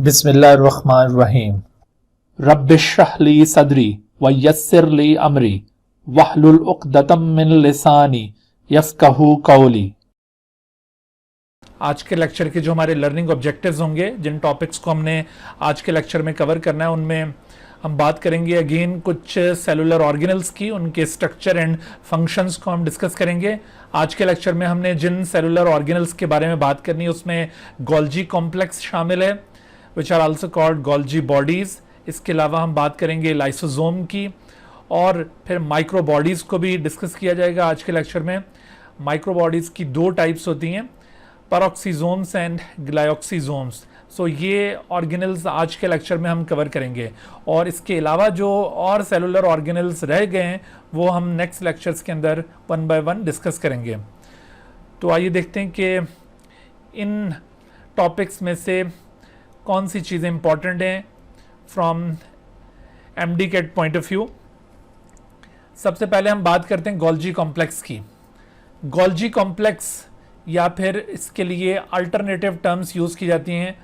बिस्मिल्लाहिर्रहमानिर्रहीम। रब्बिश्रह ली सदरी व यस्सिर ली अमरी वहलुल उक़दतम मिन लिसानी यफ़क़हू क़ौली। आज के लेक्चर के जो हमारे लर्निंग ऑब्जेक्टिव्स होंगे, जिन टॉपिक्स को हमने आज के लेक्चर में कवर करना है, उनमें हम बात करेंगे अगेन कुछ सेलुलर ऑर्गेनल्स की, उनके स्ट्रक्चर एंड फंक्शंस को हम डिस्कस करेंगे। आज के लेक्चर में हमने जिन सेलुलर ऑर्गेनल्स के बारे में बात करनी है उसमें गोल्जी कॉम्प्लेक्स शामिल है, which are also called Golgi bodies. इसके अलावा हम बात करेंगे लाइसोसोम की, और फिर माइक्रो बॉडीज को भी डिस्कस किया जाएगा आज के लेक्चर में। माइक्रो बॉडीज की दो टाइप्स होती हैं, पैरोक्सीजोम्स एंड ग्लाइक्सीजोम्स। सो ये ऑर्गेनल्स आज के लेक्चर में हम कवर करेंगे, और इसके अलावा जो और सेलुलर ऑर्गेनल्स रह गए हैं वो हम नेक्स्ट लेक्चर्स के अंदर वन बाय वन डिस्कस करेंगे। तो आइए देखते हैं कि इन टॉपिक्स में से कौन सी चीज़ें इंपॉर्टेंट हैं from MDCAT point of view. सबसे पहले हम बात करते हैं गोल्जी कॉम्प्लेक्स की। गोल्जी कॉम्प्लेक्स, या फिर इसके लिए अल्टरनेटिव टर्म्स यूज़ की जाती हैं,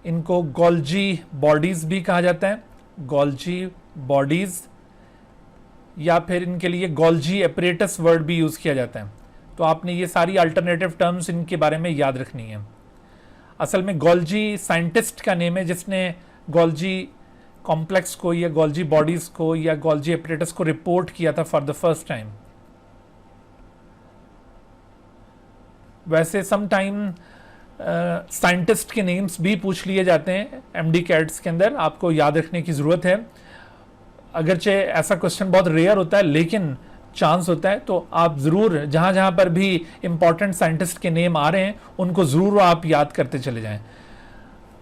इनको गोल्जी बॉडीज़ भी कहा जाता है, गोल्जी बॉडीज़, या फिर इनके लिए गोल्जी एपरेटस वर्ड भी यूज़ किया जाता है। तो आपने ये सारी अल्टरनेटिव टर्म्स इनके बारे में याद रखनी है। असल में गोल्जी साइंटिस्ट का नेम है जिसने गोल्जी कॉम्प्लेक्स को या गोल्जी बॉडीज़ को या गोल्जी एपरेटस को रिपोर्ट किया था फॉर द फर्स्ट टाइम। वैसे सम टाइम साइंटिस्ट के नेम्स भी पूछ लिए जाते हैं एमडी कैट्स के अंदर, आपको याद रखने की ज़रूरत है। अगरचे ऐसा क्वेश्चन बहुत रेयर होता है, लेकिन चांस होता है, तो आप ज़रूर जहाँ जहाँ पर भी इंपॉर्टेंट साइंटिस्ट के नेम आ रहे हैं उनको ज़रूर आप याद करते चले जाएं।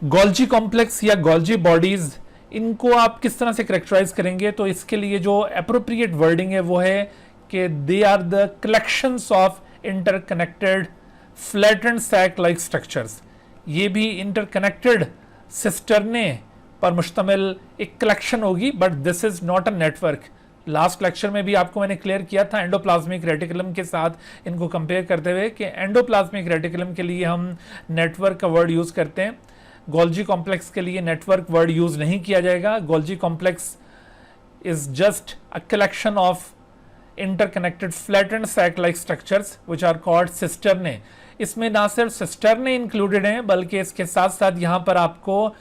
गोल्जी कॉम्प्लेक्स या गोल्जी बॉडीज़, इनको आप किस तरह से करेक्टराइज करेंगे, तो इसके लिए जो अप्रोप्रिएट वर्डिंग है वो है कि they are the collections of interconnected flattened sac like structures. ये भी इंटरकनेक्टेड सिस्टर्ने पर मुश्तमिल एक कलेक्शन होगी, but this is not a network. Last lecture में भी आपको मैंने क्लियर किया था एंडोप्लाज्मिक रेटिकुलम के साथ इनको कंपेयर करते हुए कि एंडोप्लाज्मिक रेटिकुलम के लिए हम नेटवर्क का वर्ड यूज़ करते हैं, गोल्जी कॉम्प्लेक्स के लिए नेटवर्क वर्ड यूज़ नहीं किया जाएगा। Golgi complex is just a collection of interconnected flattened sac like structures which are called cisternae. इसमें ना सिर्फ सिस्टर्ने इंक्लूडेड हैं, बल्कि इसके साथ साथ यहाँ पर आपको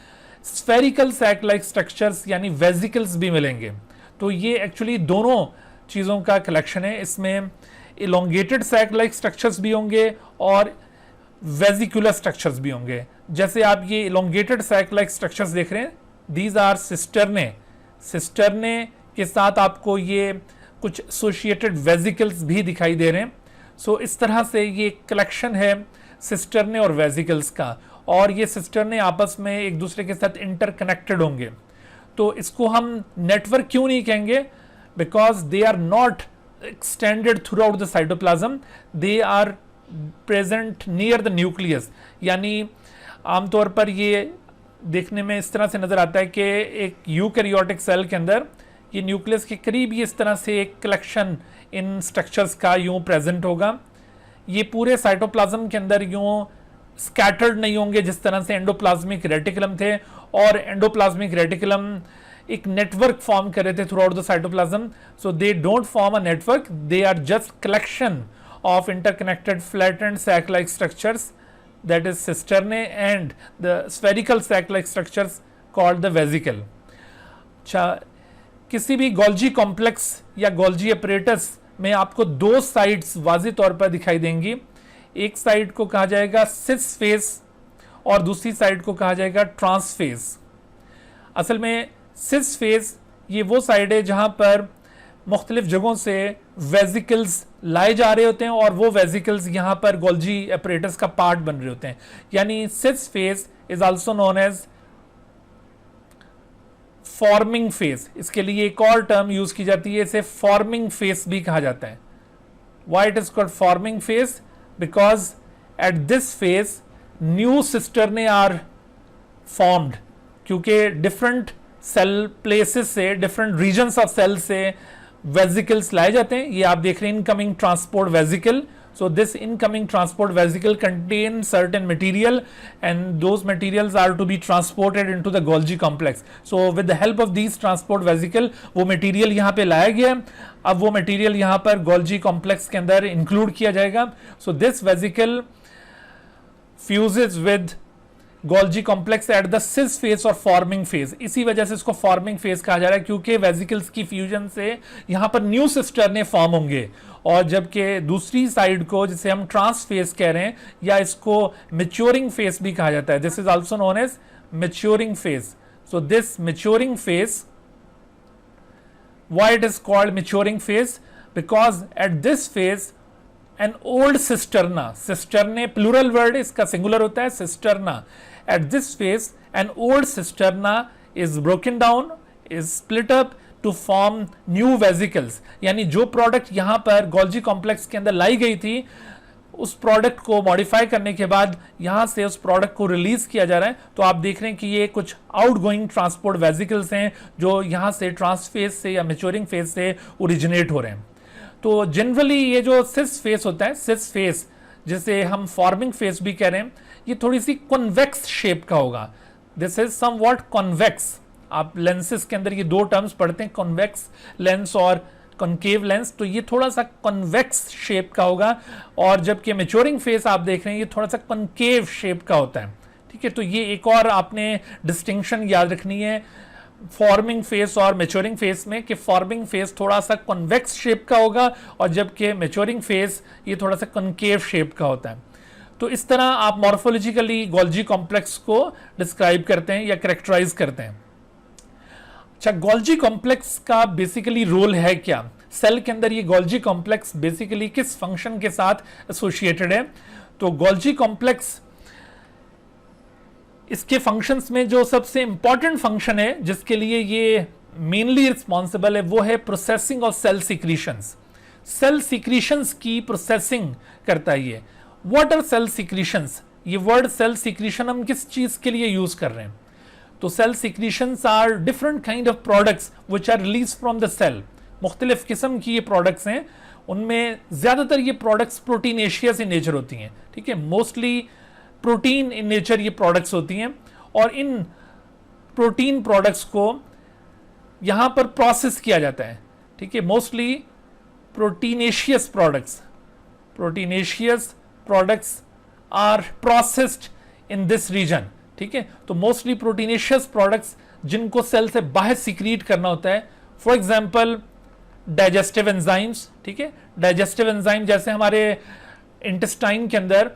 स्फेरिकल सैक लाइक स्ट्रक्चर्स यानी वेजिकल्स भी मिलेंगे। तो ये एक्चुअली दोनों चीज़ों का कलेक्शन है। इसमें इलोंगेटेड सैक लाइक स्ट्रक्चर्स भी होंगे और वेजिकुलर स्ट्रक्चर्स भी होंगे। जैसे आप ये इलोंगेटेड सैक लाइक स्ट्रक्चर्स देख रहे हैं, दीज आर सिस्टर्ने। सिस्टर्ने के साथ आपको ये कुछ एसोसिएटेड वेजिकल्स भी दिखाई दे रहे हैं। सो इस तरह से ये कलेक्शन है सिस्टर्ने और वेजिकल्स का, और ये सिस्टर्ने आपस में एक दूसरे के साथ इंटरकनेक्टेड होंगे। तो इसको हम नेटवर्क क्यों नहीं कहेंगे? Because they are not extended throughout the cytoplasm, they are present near the nucleus. यानी आमतौर पर ये देखने में इस तरह से नजर आता है कि एक यूकैरियोटिक सेल के अंदर ये न्यूक्लियस के करीब ये इस तरह से एक कलेक्शन इन स्ट्रक्चर्स का यूं प्रेजेंट होगा। ये पूरे साइटोप्लाज्म के अंदर यूं स्कैटर्ड नहीं होंगे जिस तरह से एंडोप्लाज्मिक रेटिकुलम थे, और एंडोप्लाज्मिक रेटिकुलम एक नेटवर्क फॉर्म कर रहे थे throughout the cytoplasm. So they don't form a network, they are just collection of interconnected flattened sac like structures, that is cisternae, and the spherical sac like structures called the vesicle. किसी भी Golgi complex या Golgi apparatus में आपको दो sides वाज़ी तौर पर दिखाई देंगी। एक साइड को कहा जाएगा सिस फेस और दूसरी साइड को कहा जाएगा ट्रांस फेस। असल में सिस फेस ये वो साइड है जहां पर मुख्तलिफ जगहों से वेजिकल्स लाए जा रहे होते हैं, और वो वेजिकल्स यहाँ पर गोल्जी एपरेटस का पार्ट बन रहे होते हैं। यानी cis face is also known as forming face. इसके लिए एक और टर्म यूज की जाती है, इसे फॉर्मिंग फेस भी कहा जाता है। Why it is called forming face? Because at this phase new cisternae are formed, क्योंकि डिफरेंट सेल प्लेसेस से, डिफरेंट रीजन्स ऑफ सेल से वेजिकल्स लाए जाते हैं। ये आप देख रहे हैं incoming transport vesicle, So this incoming transport vesicle contains certain material and those materials are to be transported into the Golgi complex. So with the help of these transport vesicle वो material यहाँ पे लाया गया, अब वो material यहाँ पर Golgi complex के अंदर include किया जाएगा. So this vesicle fuses with Golgi complex at the cis phase और forming phase. इसी वजह से इसको forming phase कहा जा रहा है क्योंकि vesicles की fusion से यहाँ पर new cisternae form होंगे और जबकि दूसरी साइड को जिसे हम ट्रांस फेज कह रहे हैं या इसको मैच्योरिंग फेज भी कहा जाता है. This is also known as maturing phase. So this maturing phase, why it is called maturing phase? Because at this phase an old cisterna, cisternae plural word, इसका सिंगुलर होता है cisterna. At this phase an old cisterna is broken down, is split up to form new vesicles. यानी जो product यहां पर Golgi complex के अंदर लाई गई थी उस प्रोडक्ट को मॉडिफाई करने के बाद यहां से उस प्रोडक्ट को रिलीज किया जा रहा है. तो आप देख रहे हैं कि ये कुछ आउटगोइंग ट्रांसपोर्ट वेजिकल्स हैं जो यहां से ट्रांसफेज से या मैच्योरिंग फेज से ओरिजिनेट हो रहे हैं. तो जनरली ये जो सिस फेस होता है, सिस फेस जिसे हम फॉर्मिंग फेस भी कह रहे हैं, ये थोड़ी सी कॉन्वेक्स शेप का होगा. This is somewhat convex. आप लेंसेज के अंदर ये दो टर्म्स पढ़ते हैं, कॉन्वेक्स लेंस और कॉन्केव लेंस. तो ये थोड़ा सा कॉन्वेक्स शेप का होगा और जबकि मैच्योरिंग फेस आप देख रहे हैं ये थोड़ा सा कॉन्केव शेप का होता है. ठीक है, तो ये एक और आपने डिस्टिंक्शन याद रखनी है फॉर्मिंग फेस और मैच्योरिंग फेस में कि फॉर्मिंग फेस थोड़ा सा कॉन्वेक्स शेप का होगा और जबकि मैच्योरिंग फेस ये थोड़ा सा कॉन्केव शेप का होता है. तो इस तरह आप मॉर्फोलॉजिकली गोल्जी कॉम्प्लेक्स को डिस्क्राइब करते हैं या कैरेक्टराइज करते हैं. अच्छा, गोल्जी कॉम्प्लेक्स का बेसिकली रोल है क्या? सेल के अंदर ये गोल्जी कॉम्प्लेक्स बेसिकली किस फंक्शन के साथ एसोसिएटेड है? तो गोल्जी कॉम्प्लेक्स इसके फंक्शंस में जो सबसे इंपॉर्टेंट फंक्शन है जिसके लिए ये मेनली रिस्पॉन्सिबल है वो है processing of cell secretions. Cell secretions की प्रोसेसिंग करता है ये. What are cell secretions? ये वर्ड सेल सिक्रीशन हम किस चीज के लिए यूज कर रहे हैं? तो cell secretions are different kind of products which are release from the cell. मुख्तलिफ किस्म की ये प्रोडक्ट्स हैं, उनमें ज्यादातर ये प्रोडक्ट्स प्रोटीनेशियस इन नेचर होती हैं. ठीक है, मोस्टली प्रोटीन इन नेचर ये प्रोडक्ट्स होती हैं और इन प्रोटीन प्रोडक्ट्स को यहां पर प्रोसेस किया जाता है. ठीक है, mostly proteinaceous products are processed in this region. ठीक है, तो मोस्टली प्रोटीनेशियस प्रोडक्ट्स जिनको सेल से बाहर सीक्रीट करना होता है. For example digestive enzymes. ठीक है, डाइजेस्टिव एंजाइम जैसे हमारे इंटेस्टाइन के अंदर,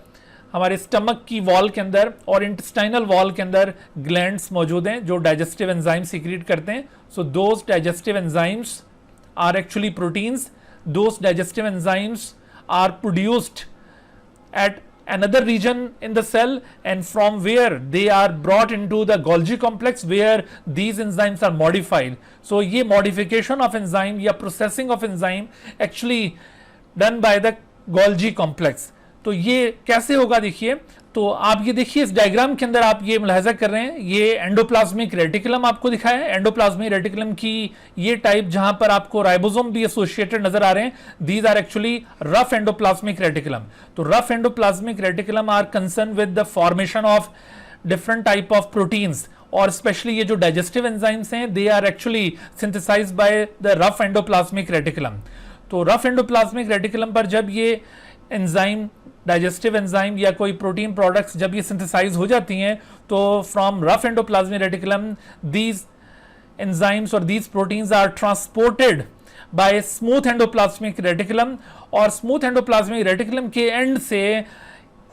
हमारे स्टमक की वॉल के अंदर और इंटेस्टाइनल वॉल के अंदर ग्लैंड्स मौजूद हैं जो डाइजेस्टिव एंजाइम सीक्रेट करते हैं. So those digestive enzymes are actually proteins. Those digestive enzymes are produced at another region in the cell and from where they are brought into the Golgi complex where these enzymes are modified. So ये modification of enzyme या processing of enzyme actually done by the Golgi complex. तो ये कैसे होगा देखिए. तो आप ये देखिए इस डायग्राम के अंदर आप ये मुलाहिजा कर रहे हैं, ये एंडोप्लाज्मिक रेटिकुलम आपको दिखाया है. एंडोप्लाज्मिक रेटिकुलम की ये टाइप जहां पर आपको राइबोसोम भी एसोसिएटेड नजर आ रहे हैं, these are actually rough endoplasmic reticulum. तो rough endoplasmic reticulum are concern with the formation of different type of proteins और स्पेशली ये जो डाइजेस्टिव एंजाइम्स हैं they are actually synthesized by the rough endoplasmic reticulum. तो rough endoplasmic reticulum पर जब ये enzyme, digestive enzyme या कोई प्रोटीन प्रोडक्ट्स जब ये सिंथेसाइज हो जाती हैं तो from rough endoplasmic reticulum these enzymes और these proteins are transported by smooth endoplasmic reticulum और स्मूथ एंडोप्लाज्मिक रेटिकुलम के एंड से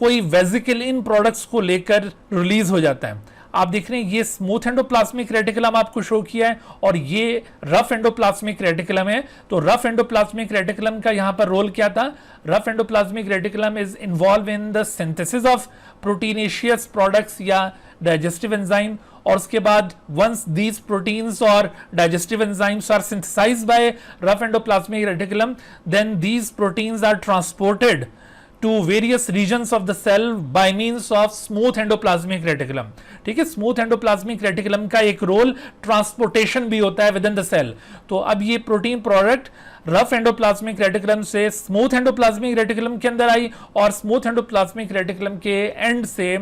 कोई वेजिकल इन प्रोडक्ट्स को लेकर रिलीज हो जाता है. आप देख रहे हैं ये स्मूथ एंडोप्लाज्मिक रेटिकुलम आपको शो किया है और ये रफ एंडोप्लाज्मिक रेटिकुलम है. तो रफ एंडोप्लाज्मिक रेटिकुलम का यहां पर रोल क्या था? Rough endoplasmic reticulum is involve in the synthesis of proteinaceous products या डाइजेस्टिव एंजाइम और उसके बाद वंस दीज प्रोटीन्स और digestive enzymes are synthesized by rough endoplasmic reticulum then these proteins are transported to various regions of the cell by means of smooth endoplasmic reticulum। ठीक है, smooth endoplasmic reticulum का एक role transportation भी होता है with in the cell. तो अब ये protein product rough endoplasmic reticulum से स्मूथ एंडोप्लाज्मिक रेटिकुलम के अंदर आई, और स्मूथ एंडोप्लाज्मिक रेटिकुलम के एंड से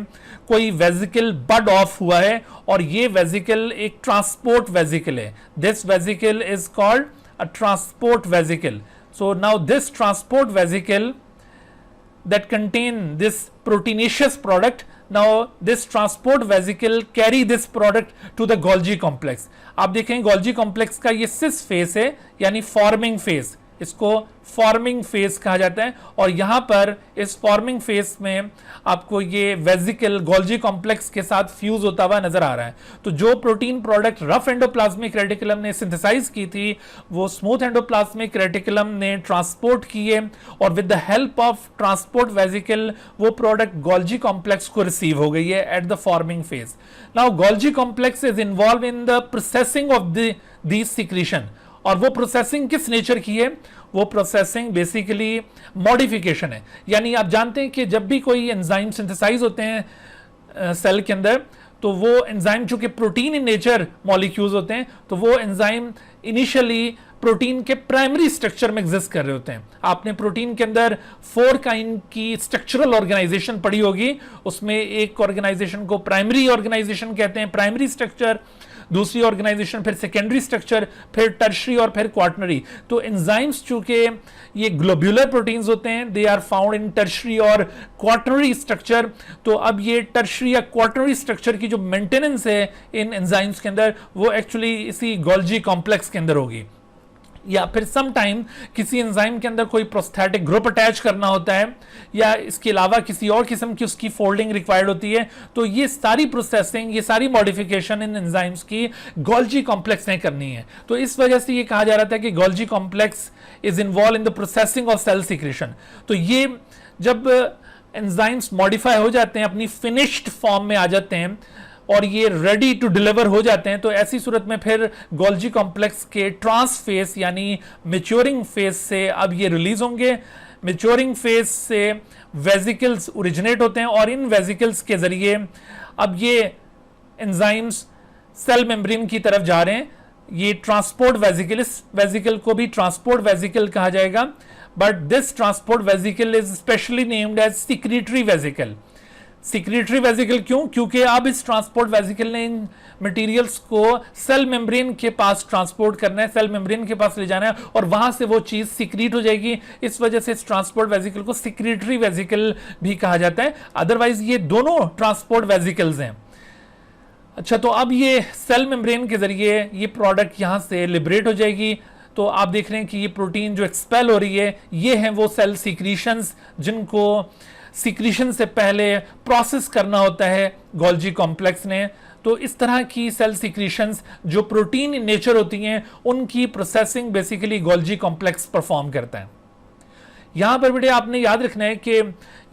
कोई वेजिकल बड ऑफ हुआ है, और ये वेजिकल एक ट्रांसपोर्ट वेजिकल है। This vesicle is called a transport vesicle. So now this transport vesicle that contain this proteinaceous product, now this transport vesicle carry this product to the Golgi complex। आप देखें Golgi complex का ये cis face है, यानी forming face, इसको forming face कहा जाता है, और यहां पर इस फॉर्मिंग फेस में आपको ये वेजिकल गोल्जी कॉम्प्लेक्स के साथ फ्यूज होता हुआ नजर आ रहा है। तो जो protein product rough endoplasmic reticulum ने सिंथेसाइज की थी, वो स्मूथ एंडोप्लाज्मिक रेटिकुलम ने ट्रांसपोर्ट किए, और with the help of transport vesicle वो प्रोडक्ट गोल्जी कॉम्प्लेक्स को रिसीव हो गई है at the forming phase. Now Golgi complex is involve in the processing of the secretion, और वो प्रोसेसिंग किस नेचर की है? वो प्रोसेसिंग बेसिकली मॉडिफिकेशन है। यानी आप जानते हैं कि जब भी कोई एंजाइम सिंथेसाइज होते हैं सेल के अंदर, तो वो एंजाइम चूंकि प्रोटीन इन नेचर मॉलिक्यूल्स होते हैं, तो वो एंजाइम इनिशियली प्रोटीन के प्राइमरी स्ट्रक्चर में एग्जिस्ट कर रहे होते हैं। आपने प्रोटीन के अंदर 4 काइंड की स्ट्रक्चरल ऑर्गेनाइजेशन पढ़ी होगी, उसमें एक ऑर्गेनाइजेशन को प्राइमरी ऑर्गेनाइजेशन कहते हैं, प्राइमरी स्ट्रक्चर, दूसरी ऑर्गेनाइजेशन फिर सेकेंडरी स्ट्रक्चर, फिर टर्शरी और फिर क्वार्टनरी। तो एंजाइम्स चूंकि ये ग्लोब्यूलर प्रोटीन्स होते हैं, they are found in tertiary और क्वार्टनरी स्ट्रक्चर। तो अब ये टर्शरी या क्वार्टनरी स्ट्रक्चर की जो मेंटेनेंस है इन एंजाइम्स के अंदर, वो एक्चुअली इसी गोल्जी कॉम्प्लेक्स के अंदर होगी। या फिर सम टाइम किसी एंजाइम के अंदर कोई प्रोस्थेटिक ग्रुप अटैच करना होता है, या इसके अलावा किसी और किस्म की उसकी फोल्डिंग रिक्वायर्ड होती है, तो ये सारी प्रोसेसिंग, ये सारी मॉडिफिकेशन इन एंजाइम्स की गोल्जी कॉम्प्लेक्स ने करनी है। तो इस वजह से ये कहा जा रहा था कि Golgi complex is involve in the processing of cell secretion. तो ये जब एंजाइम्स मॉडिफाई हो जाते हैं, अपनी फिनिश्ड फॉर्म में आ जाते हैं, और ये रेडी टू डिलीवर हो जाते हैं, तो ऐसी सूरत में फिर गोल्जी कॉम्प्लेक्स के ट्रांस फेस यानी मैच्योरिंग फेस से अब ये रिलीज होंगे। मैच्योरिंग फेस से वेजिकल्स ओरिजिनेट होते हैं, और इन वेजिकल्स के जरिए अब ये एंजाइम्स सेल मेम्ब्रेन की तरफ जा रहे हैं। ये ट्रांसपोर्ट वेजिकल, इस वेजिकल को भी ट्रांसपोर्ट वेजिकल कहा जाएगा, but this transport vesicle is specially named as secretory vesicle. Secretory vesicle क्यों? क्योंकि अब इस ट्रांसपोर्ट वेजिकल ने इन मटेरियल्स को सेल मेम्ब्रेन के पास ट्रांसपोर्ट करना है, सेल मेम्ब्रेन के पास ले जाना है, और वहां से वो चीज सिक्रीट हो जाएगी। इस वजह से इस ट्रांसपोर्ट वेजिकल को सिक्रीटरी वेजिकल भी कहा जाता है। अदरवाइज ये दोनों ट्रांसपोर्ट वेजिकल्स हैं। अच्छा, तो अब ये सेल मेम्ब्रेन के जरिए ये प्रोडक्ट यहां से लिबरेट हो जाएगी। तो आप देख रहे हैं कि ये प्रोटीन जो एक्सपेल हो रही है, ये हैं वो सेल सिक्रीशंस जिनको सिक्रीशन से पहले प्रोसेस करना होता है गोल्जी कॉम्प्लेक्स ने। तो इस तरह की सेल सिक्रीशंस जो प्रोटीन इन नेचर होती हैं, उनकी processing basically Golgi complex perform करता है। यहां पर बेटे आपने याद रखना है कि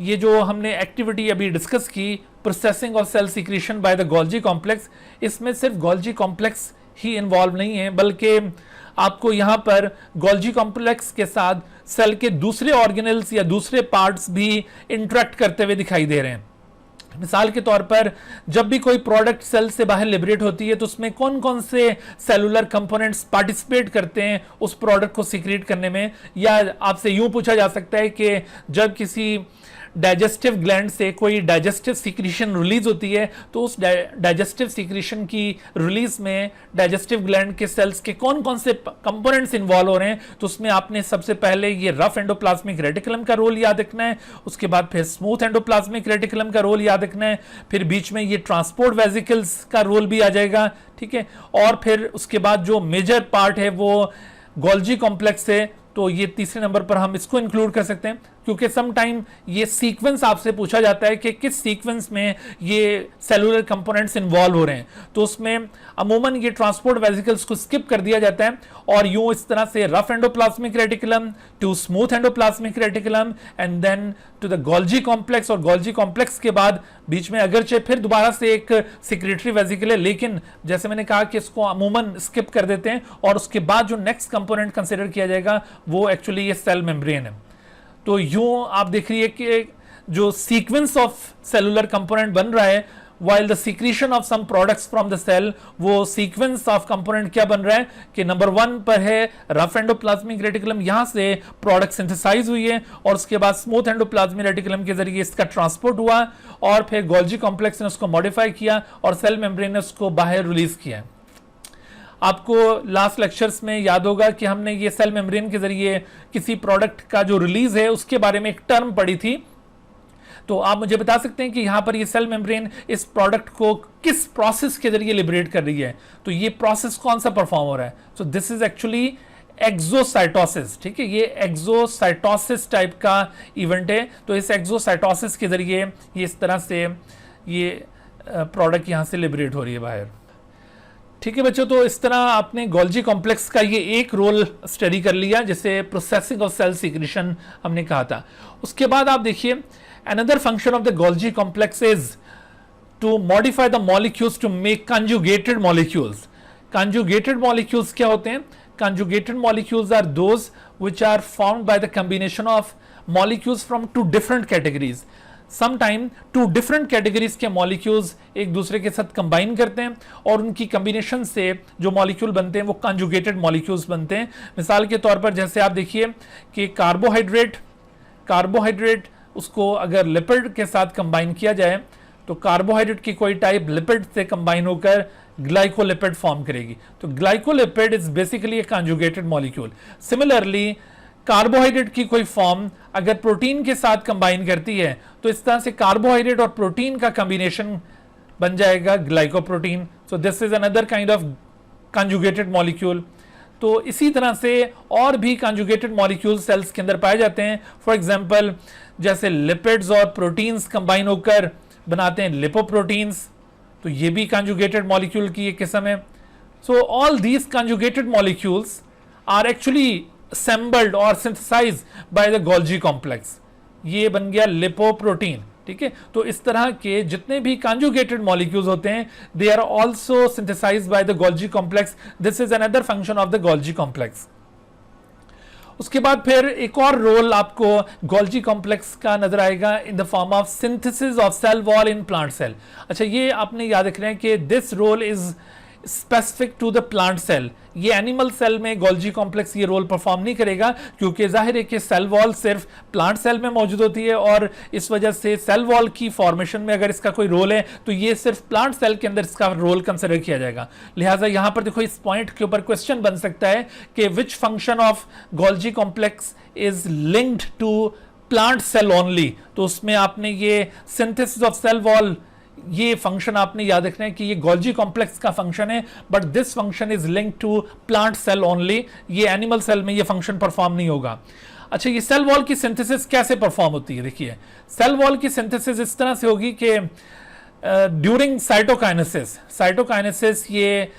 ये जो हमने एक्टिविटी अभी डिस्कस की, processing of cell secretion by the Golgi complex, इसमें सिर्फ गोल्जी कॉम्प्लेक्स ही इन्वॉल्व नहीं है, बल्कि आपको यहां पर गोल्जी कॉम्प्लेक्स के साथ सेल के दूसरे ऑर्गेनल्स या दूसरे पार्ट्स भी इंटरेक्ट करते हुए दिखाई दे रहे हैं। मिसाल के तौर पर जब भी कोई प्रोडक्ट सेल से बाहर लिबरेट होती है, तो उसमें कौन कौन से सेलुलर कंपोनेंट्स पार्टिसिपेट करते हैं उस प्रोडक्ट को सिक्रीट करने में। या आपसे यूं पूछा जा सकता है कि जब किसी डाइजेस्टिव ग्लैंड से कोई डाइजेस्टिव सिक्रीशन रिलीज होती है, तो उस डाइजेस्टिव सिक्रीशन की रिलीज में डाइजेस्टिव ग्लैंड के सेल्स के कौन कौन से कंपोनेंट्स इन्वॉल्व हो रहे हैं। तो उसमें आपने सबसे पहले ये रफ एंडोप्लाज्मिक रेटिकुलम का रोल याद रखना है, उसके बाद फिर स्मूथ एंडोप्लाज्मिक रेटिकुलम का रोल याद रखना है, फिर बीच में ये ट्रांसपोर्ट वेजिकल्स का रोल भी आ जाएगा, ठीक है। और फिर उसके बाद जो मेजर पार्ट है वो गोल्जी कॉम्प्लेक्स है, तो ये तीसरे नंबर पर हम इसको इंक्लूड कर सकते हैं, क्योंकि सम टाइम ये सीक्वेंस आपसे पूछा जाता है कि किस सीक्वेंस में ये सेलुलर कंपोनेंट्स इन्वॉल्व हो रहे हैं। तो उसमें अमूमन ये ट्रांसपोर्ट वेजिकल्स को स्किप कर दिया जाता है, और यूं इस तरह से rough endoplasmic reticulum to smooth endoplasmic reticulum and then to the Golgi complex, और गोल्जी कॉम्प्लेक्स के बाद बीच में अगरचे फिर दोबारा से एक सिक्रेटरी वेजिकल है, लेकिन जैसे मैंने कहा कि इसको अमूमन स्किप कर देते हैं, और उसके बाद जो नेक्स्ट कंपोनेंट कंसिडर किया जाएगा वो एक्चुअली ये सेल मेम्ब्रेन है। तो यूं आप देख रही है कि जो सीक्वेंस ऑफ सेलुलर कंपोनेंट बन रहा है while the secretion of some products from the cell, वो सीक्वेंस ऑफ कंपोनेंट क्या बन रहा है कि नंबर 1 पर है रफ एंडोप्लाज्मिक रेटिकुलम, यहां से प्रोडक्ट सिंथेसाइज हुई है और उसके बाद स्मूथ एंडोप्लाज्मिक रेटिकुलम के जरिए इसका ट्रांसपोर्ट हुआ और फिर गोल्जी कॉम्प्लेक्स ने उसको मॉडिफाई किया और सेल मेम्ब्रेन ने उसको बाहर रिलीज किया। आपको लास्ट लेक्चर्स में याद होगा कि हमने ये सेल मेम्ब्रेन के जरिए किसी प्रोडक्ट का जो रिलीज है उसके बारे में एक टर्म पढ़ी थी। तो आप मुझे बता सकते हैं कि यहां पर ये सेल मेम्ब्रेन इस प्रोडक्ट को किस प्रोसेस के जरिए लिबरेट कर रही है, तो ये प्रोसेस कौन सा परफॉर्म हो रहा है? So this is actually exocytosis. ठीक है, ये एक्सोसाइटोसिस टाइप का इवेंट है। तो इस एक्सोसाइटोसिस के जरिए ये इस तरह से ये प्रोडक्ट यहां से लिबरेट हो रही है बाहर। ठीक है बच्चों, तो इस तरह आपने गोल्जी कॉम्प्लेक्स का ये एक रोल स्टडी कर लिया, जैसे प्रोसेसिंग ऑफ सेल सीक्रेशन हमने कहा था। उसके बाद आप देखिए another function of the Golgi complex is to modify the molecules to make conjugated molecules. Conjugated molecules क्या होते हैं? Conjugated molecules are those which are formed by the combination of molecules from two different categories. Sometime two different categories के molecules एक दूसरे के साथ combine करते हैं और उनकी combination से जो molecule बनते हैं वो conjugated molecules बनते हैं। मिसाल के तौर पर जैसे आप देखिए कि कार्बोहाइड्रेट उसको अगर लिपिड के साथ कंबाइन किया जाए तो कार्बोहाइड्रेट की कोई टाइप लिपिड से कंबाइन होकर ग्लाइकोलिपिड फॉर्म करेगी। तो glycolipid is basically A conjugated molecule. Similarly carbohydrate की कोई फॉर्म अगर प्रोटीन के साथ कंबाइन करती है तो इस तरह से कार्बोहाइड्रेट और प्रोटीन का कॉम्बिनेशन बन जाएगा glycoprotein. So this is another kind of conjugated molecule. तो इसी तरह से और भी कंजुगेटेड मॉलिक्यूल सेल्स के अंदर पाए जाते हैं। फॉर एग्जांपल जैसे लिपिड्स और प्रोटीन्स कंबाइन होकर बनाते हैं लिपोप्रोटीन्स, तो ये भी कंजुगेटेड मॉलिक्यूल की एक किस्म है। So all these conjugated molecules are actually assembled और synthesized by the Golgi complex. ये बन गया लिपोप्रोटीन। ठीक है, तो इस तरह के जितने भी कंजुगेटेड मॉलिक्यूल्स होते हैं they are also synthesized by the Golgi complex. This is another function of the Golgi complex. उसके बाद फिर एक और रोल आपको गोल्जी कॉम्प्लेक्स का नजर आएगा in the form of synthesis of cell wall in plant cell. अच्छा, ये आपने याद रखना है कि this role is specific to the plant cell. ये एनिमल सेल में गोल्जी कॉम्प्लेक्स ये रोल परफॉर्म नहीं करेगा, क्योंकि जाहिर है कि सेल वॉल सिर्फ प्लांट सेल में मौजूद होती है और इस वजह से सेल वॉल की फॉर्मेशन में अगर इसका कोई रोल है तो ये सिर्फ प्लांट सेल के अंदर इसका रोल कंसिडर किया जाएगा। लिहाजा यहां पर देखो इस पॉइंट के ऊपर क्वेश्चन बन सकता है कि which function of Golgi complex is linked to plant cell only. तो उसमें आपने ये सिंथेसिस ऑफ सेल वॉल ये फंक्शन आपने याद रखना है कि ये गोल्जी कॉम्प्लेक्स का फंक्शन है, but this function is linked to plant cell only. ये एनिमल सेल में ये फंक्शन परफॉर्म नहीं होगा। अच्छा, ये सेल वॉल की सिंथेसिस कैसे परफॉर्म होती है? देखिए, सेल वॉल की सिंथेसिस इस तरह से होगी कि ड्यूरिंग साइटोकाइनेसिस ये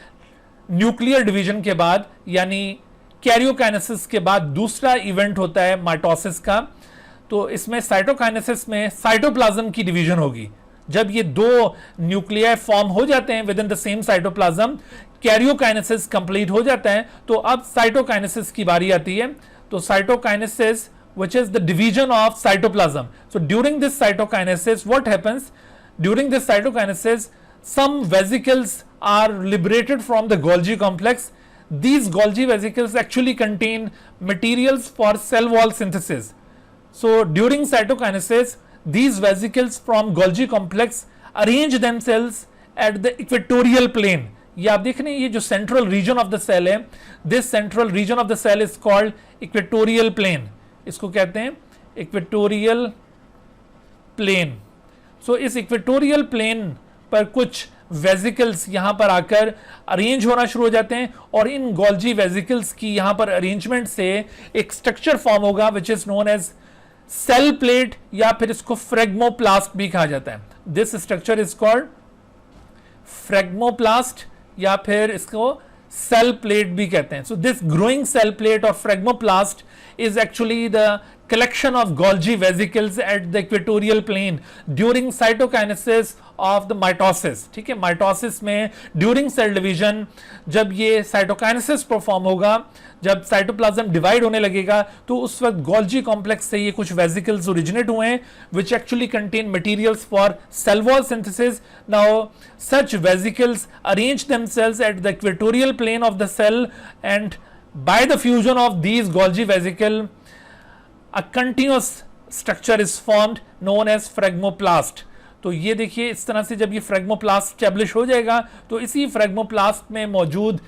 न्यूक्लियर डिवीजन के बाद यानी कैरियोकाइनेसिस के बाद दूसरा इवेंट होता है माइटोसिस का। तो इसमें साइटोकाइनेसिस में साइटोप्लाज्म की डिवीजन होगी। जब ये दो न्यूक्लियाई फॉर्म हो जाते हैं with in the same cytoplasm, karyokinesis complete हो जाता है, तो अब साइटोकाइनेसिस की बारी आती है। तो cytokinesis which is the division of cytoplasm. So during this cytokinesis what happens? During this cytokinesis some vesicles are liberated from the Golgi complex. These Golgi vesicles actually contain materials for cell wall synthesis. So during cytokinesis these vesicles from Golgi complex arrange themselves at the equatorial plane. ये आप देख रहे हैं, ये जो central region of the cell है, this central region of the cell is called equatorial plane. इसको कहते हैं इक्वेटोरियल प्लेन। सो इस इक्वेटोरियल प्लेन पर कुछ वेजिकल्स यहां पर आकर अरेंज होना शुरू हो जाते हैं और इन गोल्जी वेजिकल्स की यहां पर अरेंजमेंट से एक स्ट्रक्चर फॉर्म होगा which is known as cell plate, या फिर इसको फ्रेगमोप्लास्ट भी कहा जाता है। This structure is called phragmoplast या फिर इसको सेल प्लेट भी कहते हैं। So this growing cell plate और phragmoplast is actually the collection of Golgi vesicles at the equatorial plane during cytokinesis of the mitosis. ठीक है, माइटोसिस में ड्यूरिंग सेल डिवीजन जब ये साइटोकाइनेसिस परफॉर्म होगा जब साइटोप्लाज्म डिवाइड होने लगेगा तो उस वक्त गोल्जी कॉम्प्लेक्स से ये कुछ वेसिकल्स ओरिजिनेट हुए हैं which actually contain materials for cell wall synthesis. Now such vesicles arrange themselves at the equatorial plane of the cell and by the fusion of these Golgi vesicle a continuous structure is formed known as phragmoplast. तो ये देखिए इस तरह से जब ये फ्रेगमोप्लास्ट establish हो जाएगा तो इसी फ्रेगमोप्लास्ट में मौजूद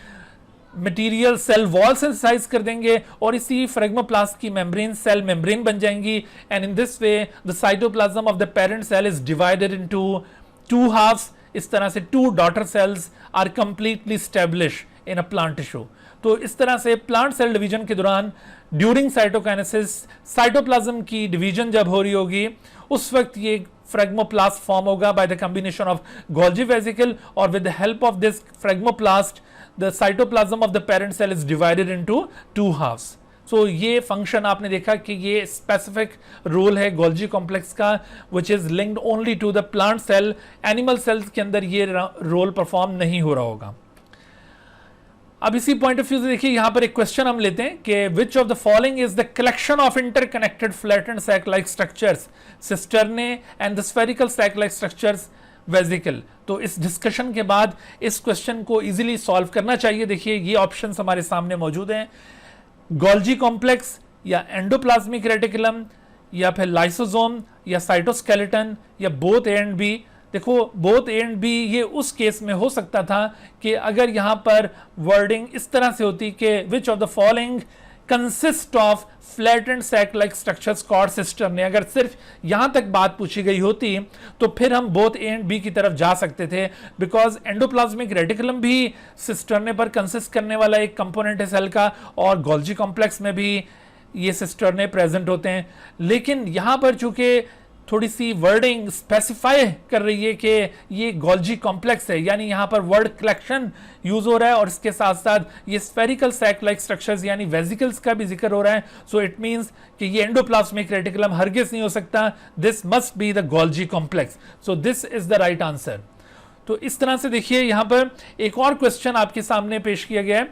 मटेरियल सेल वॉल सिंथेसाइज कर देंगे और इसी फ्रेगमोप्लास्ट की मेम्ब्रेन सेल मेम्ब्रेन बन जाएंगी. And in this way the cytoplasm of the parent cell is divided into two halves. इस तरह से two daughter cells are completely establish in a plant tissue. तो इस तरह से प्लांट सेल डिवीजन के दौरान ड्यूरिंग साइटोकाइनेसिस साइटोप्लाज्म की डिवीजन जब हो रही होगी उस वक्त ये फ्रेगमोप्लास्ट फॉर्म होगा by the combination of Golgi vesicle और with the help of this phragmoplast the cytoplasm of the parent cell is divided into two halves. So ये फंक्शन आपने देखा कि ये स्पेसिफिक रोल है गोल्जी कॉम्प्लेक्स का which is linked only to the plant cell. Animal cells के अंदर ये रोल परफॉर्म नहीं हो रहा होगा. अब इसी पॉइंट ऑफ व्यू से देखिए यहां पर एक क्वेश्चन हम लेते हैं कि which of the following is the collection of interconnected flattened sac like structures cisternae and the spherical sac like structures vesicle. तो इस डिस्कशन के बाद इस क्वेश्चन को इजीली सॉल्व करना चाहिए. देखिए ये ऑप्शंस हमारे सामने मौजूद हैं. गोल्जी कॉम्प्लेक्स या एंडोप्लाज्मिक रेटिकुलम या फिर लाइसोसोम या साइटोस्केलेटन या बोथ ए एंड बी. देखो बोथ ए एंड बी ये उस केस में हो सकता था कि अगर यहां पर वर्डिंग इस तरह से होती कि which of the following consist of flattened sac like structures called cisternae, अगर सिर्फ यहां तक बात पूछी गई होती तो फिर हम बोथ ए एंड बी की तरफ जा सकते थे. बिकॉज एंडोप्लाज्मिक रेटिकुलम भी सिस्टर्ने पर कंसिस्ट करने वाला एक कंपोनेंट है सेल का और गोल्जी कॉम्प्लेक्स में भी ये सिस्टर्ने प्रेजेंट होते हैं. लेकिन यहां पर चूंकि थोड़ी सी वर्डिंग स्पेसिफाई कर रही है कि ये गोल्जी कॉम्प्लेक्स है, यानी यहां पर वर्ड कलेक्शन यूज हो रहा है और इसके साथ साथ ये स्फेरिकल सैक लाइक स्ट्रक्चर्स यानी वेसिकल्स का भी जिक्र हो रहा है. सो इट मींस कि ये एंडोप्लाज्मिक रेटिकुलम हरगिज नहीं हो सकता. This must be the Golgi complex. So this is the right answer. तो इस तरह से देखिए यहां पर एक और क्वेश्चन आपके सामने पेश किया गया है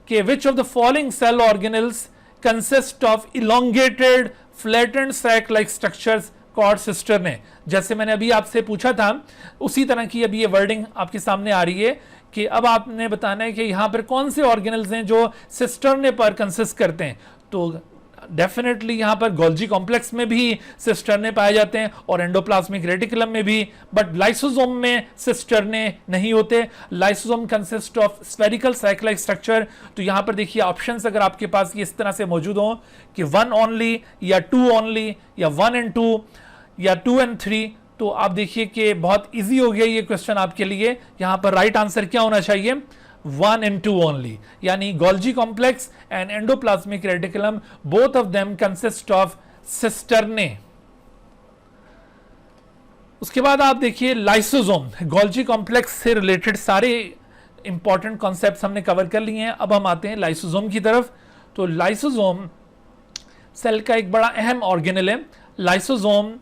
कि which of the following cell organelles consist of elongated flattened sac like structures called cisternae. जैसे मैंने अभी आपसे पूछा था उसी तरह की अभी ये वर्डिंग आपके सामने आ रही है कि अब आपने बताना है कि यहां पर कौन से ऑर्गेनल्स हैं जो सिस्टर्ने पर कंसिस्ट करते हैं. तो डेफिनेटली यहां पर गोल्जी कॉम्प्लेक्स में भी सिस्टर्ने पाए जाते हैं और एंडोप्लाज्मिक रेटिकुलम में भी, बट लाइसोसोम में सिस्टर्ने नहीं होते. Lysosome consist of spherical sac like structure. तो यहां पर देखिए ऑप्शंस अगर आपके पास ये इस तरह से मौजूद हों कि 1 ओनली या 2 ओनली या 1 and 2 या 2 and 3, तो आप देखिए कि बहुत इजी हो गया ये क्वेश्चन आपके लिए. यहां पर राइट आंसर क्या होना चाहिए? 1 and 2 ओनली, यानी Golgi complex and endoplasmic reticulum both of them consist of cisternae. उसके बाद आप देखिए लाइसोसोम. गोल्जी कॉम्प्लेक्स से रिलेटेड सारे इंपॉर्टेंट कॉन्सेप्ट्स हमने कवर कर लिए हैं. अब हम आते हैं लाइसोसोम की तरफ. तो लाइसोसोम सेल का एक बड़ा अहम ऑर्गेनल है. Lysosome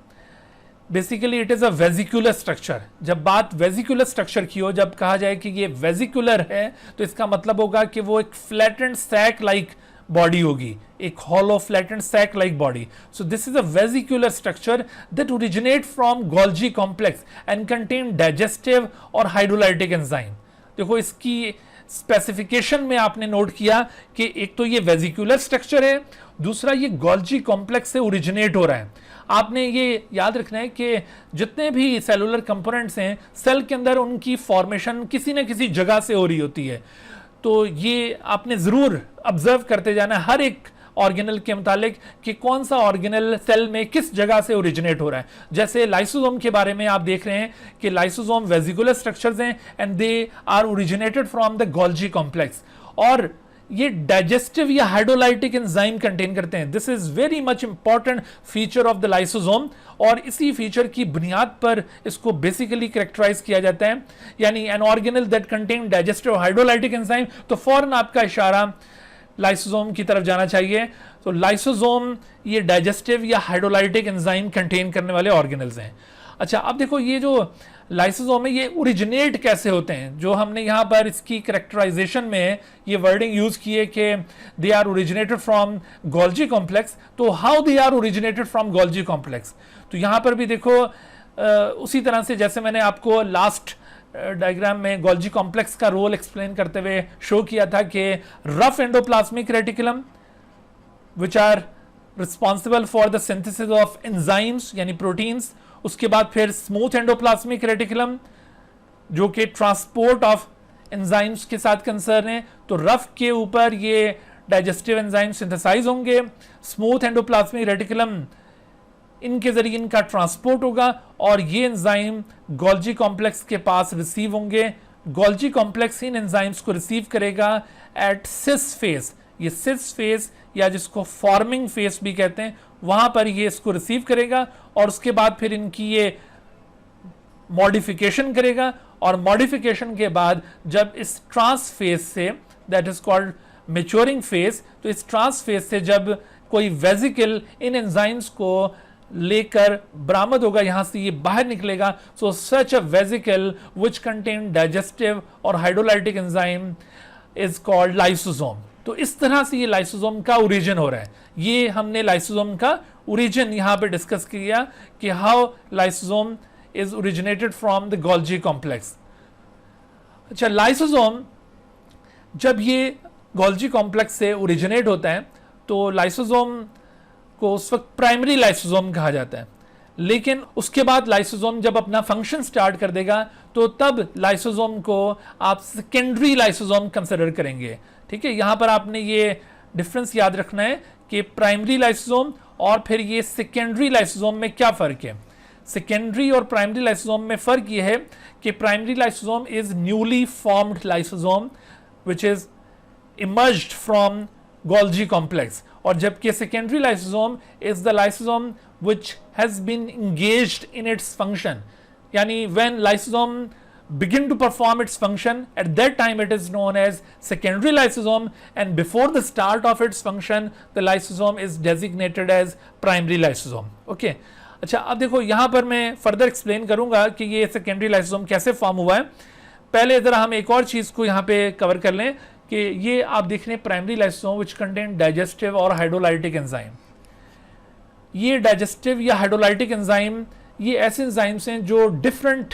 basically it is a vesicular structure. जब बात वेसिकुलर स्ट्रक्चर की हो, जब कहा जाए कि ये वेसिकुलर है तो इसका मतलब होगा कि वो एक फ्लैटेंड सैक लाइक बॉडी होगी, एक hollow flattened sac like body. So this is a vesicular structure that originate from Golgi complex and contain digestive और हाइड्रोलाइटिक एंजाइम. देखो इसकी स्पेसिफिकेशन में आपने नोट किया कि एक तो ये वेसिकुलर स्ट्रक्चर है, दूसरा ये गोल्जी कॉम्प्लेक्स से ओरिजिनेट हो रहा है. आपने ये याद रखना है कि जितने भी सेलुलर कंपोनेंट्स हैं सेल के अंदर उनकी फॉर्मेशन किसी न किसी जगह से हो रही होती है. तो ये आपने जरूर ऑब्जर्व करते जाना हर एक ऑर्गेनल के मुतालिक कि कौन सा ऑर्गेनल सेल में किस जगह से ओरिजिनेट हो रहा है. जैसे लाइसोसोम के बारे में आप देख रहे हैं कि लाइसोसोम वेसिकुलर स्ट्रक्चर्स हैं and they are originated from the Golgi complex, और ये डाइजेस्टिव या हाइड्रोलाइटिक एंजाइम कंटेन करते हैं. This is very much important feature of the lysosome और इसी फीचर की बुनियाद पर इसको बेसिकली कैरेक्टराइज किया जाता है. यानी an organelle that contain digestive hydrolytic enzyme, तो फौरन आपका इशारा लाइसोसोम की तरफ जाना चाहिए. तो लाइसोसोम ये डाइजेस्टिव या हाइड्रोलाइटिक एंजाइम कंटेन करने वाले ऑर्गेनल्स हैं. अच्छा अब देखो ये जो लाइसोसोम में ये ओरिजिनेट कैसे होते हैं, जो हमने यहाँ पर इसकी करेक्टराइजेशन में ये वर्डिंग यूज की है कि they are originated from Golgi complex. तो how they are originated from Golgi complex, तो यहाँ पर भी देखो उसी तरह से जैसे मैंने आपको लास्ट डायग्राम में गोल्जी कॉम्प्लेक्स का रोल एक्सप्लेन करते हुए शो किया था कि rough endoplasmic reticulum which are responsible for the synthesis of enzymes यानी प्रोटीन्स, उसके बाद फिर स्मूथ एंडोप्लाज्मिक रेटिकुलम जो कि ट्रांसपोर्ट ऑफ एंजाइम्स के साथ कंसर्न है। तो रफ के ऊपर ये डाइजेस्टिव एंजाइम सिंथेसाइज होंगे, स्मूथ एंडोप्लाज्मिक रेटिकुलम इनके जरिए इनका ट्रांसपोर्ट होगा और ये एंजाइम गोल्जी कॉम्प्लेक्स के पास रिसीव होंगे। गोल्जी कॉम्प्लेक्स इन एंजाइम्स को रिसीव करेगा एट सिस फेज, ये सिस फेज या जिसको फॉर्मिंग फेज भी कहते हैं, वहां पर ये इसको रिसीव करेगा और उसके बाद फिर इनकी ये मॉडिफिकेशन करेगा और मॉडिफिकेशन के बाद जब इस ट्रांस फेज से, that is called maturing phase, तो इस ट्रांस फेज से जब कोई वेजिकल इन एंजाइम्स को लेकर बरामद होगा, यहां से ये बाहर निकलेगा, सो सच अ वेजिकल व्हिच कंटेन डाइजेस्टिव और hydrolytic enzyme is called lysosome. तो इस तरह से ये लाइसोसोम का ओरिजिन हो रहा है। ये हमने लाइसोसोम का ओरिजिन यहां पे डिस्कस किया कि how lysosome is originated from the Golgi complex. अच्छा, लाइसोसोम जब ये गोल्जी कॉम्प्लेक्स से ओरिजिनेट होता है तो लाइसोसोम को उस वक्त प्राइमरी लाइसोसोम कहा जाता है, लेकिन उसके बाद लाइसोसोम जब अपना फंक्शन स्टार्ट कर देगा तो तब लाइसोसोम को आप सेकेंडरी लाइसोसोम कंसिडर करेंगे। ठीक है, यहां पर आपने ये डिफरेंस याद रखना है कि प्राइमरी लाइसोसोम और फिर ये सेकेंडरी लाइसोसोम में क्या फर्क है। सेकेंडरी और प्राइमरी लाइसोसोम में फर्क ये है कि primary lysosome is newly formed lysosome which is emerged from Golgi complex, और जबकि secondary lysosome is the lysosome which has been engaged in its function, yani when lysosome begin to perform its function, at that time it is known as secondary lysosome, and before the start of its function the lysosome is designated as primary lysosome. Okay, अच्छा, अब देखो यहाँ पर मैं further explain करूंगा कि ये secondary lysosome कैसे फॉर्म हुआ है। पहले जरा हम एक और चीज को यहाँ पे कवर कर लें कि ये आप देख रहे हैं primary lysosome which contain digestive और हाइड्रोलाइटिक एंजाइम। ये डाइजेस्टिव या हाइड्रोलाइटिक एंजाइम ये ऐसे एंजाइम्स हैं जो डिफरेंट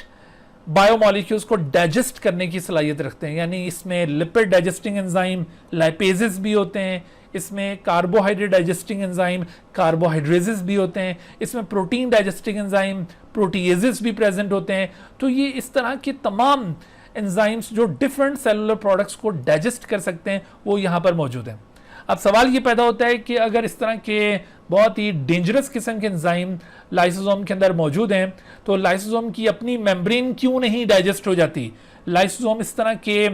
बायोमॉलिक्यूल्स को डाइजेस्ट करने की सलाहियत रखते हैं, यानी इसमें लिपिड डाइजेस्टिंग एंजाइम लाइपेजेस भी होते हैं, इसमें कार्बोहाइड्रेट डाइजेस्टिंग एंजाइम कार्बोहाइड्रेजेस भी होते हैं, इसमें प्रोटीन डाइजेस्टिंग एंजाइम प्रोटीएजेस भी प्रेजेंट होते हैं। तो ये इस तरह के तमाम एंजाइम्स जो डिफरेंट सेलुलर प्रोडक्ट्स को डाइजेस्ट कर सकते हैं वो यहाँ पर मौजूद हैं। अब सवाल ये पैदा होता है कि अगर इस तरह के बहुत ही डेंजरस किस्म के एंजाइम लाइसोसोम के अंदर मौजूद हैं तो लाइसोसोम की अपनी मेम्ब्रेन क्यों नहीं डाइजेस्ट हो जाती? लाइसोसोम इस तरह के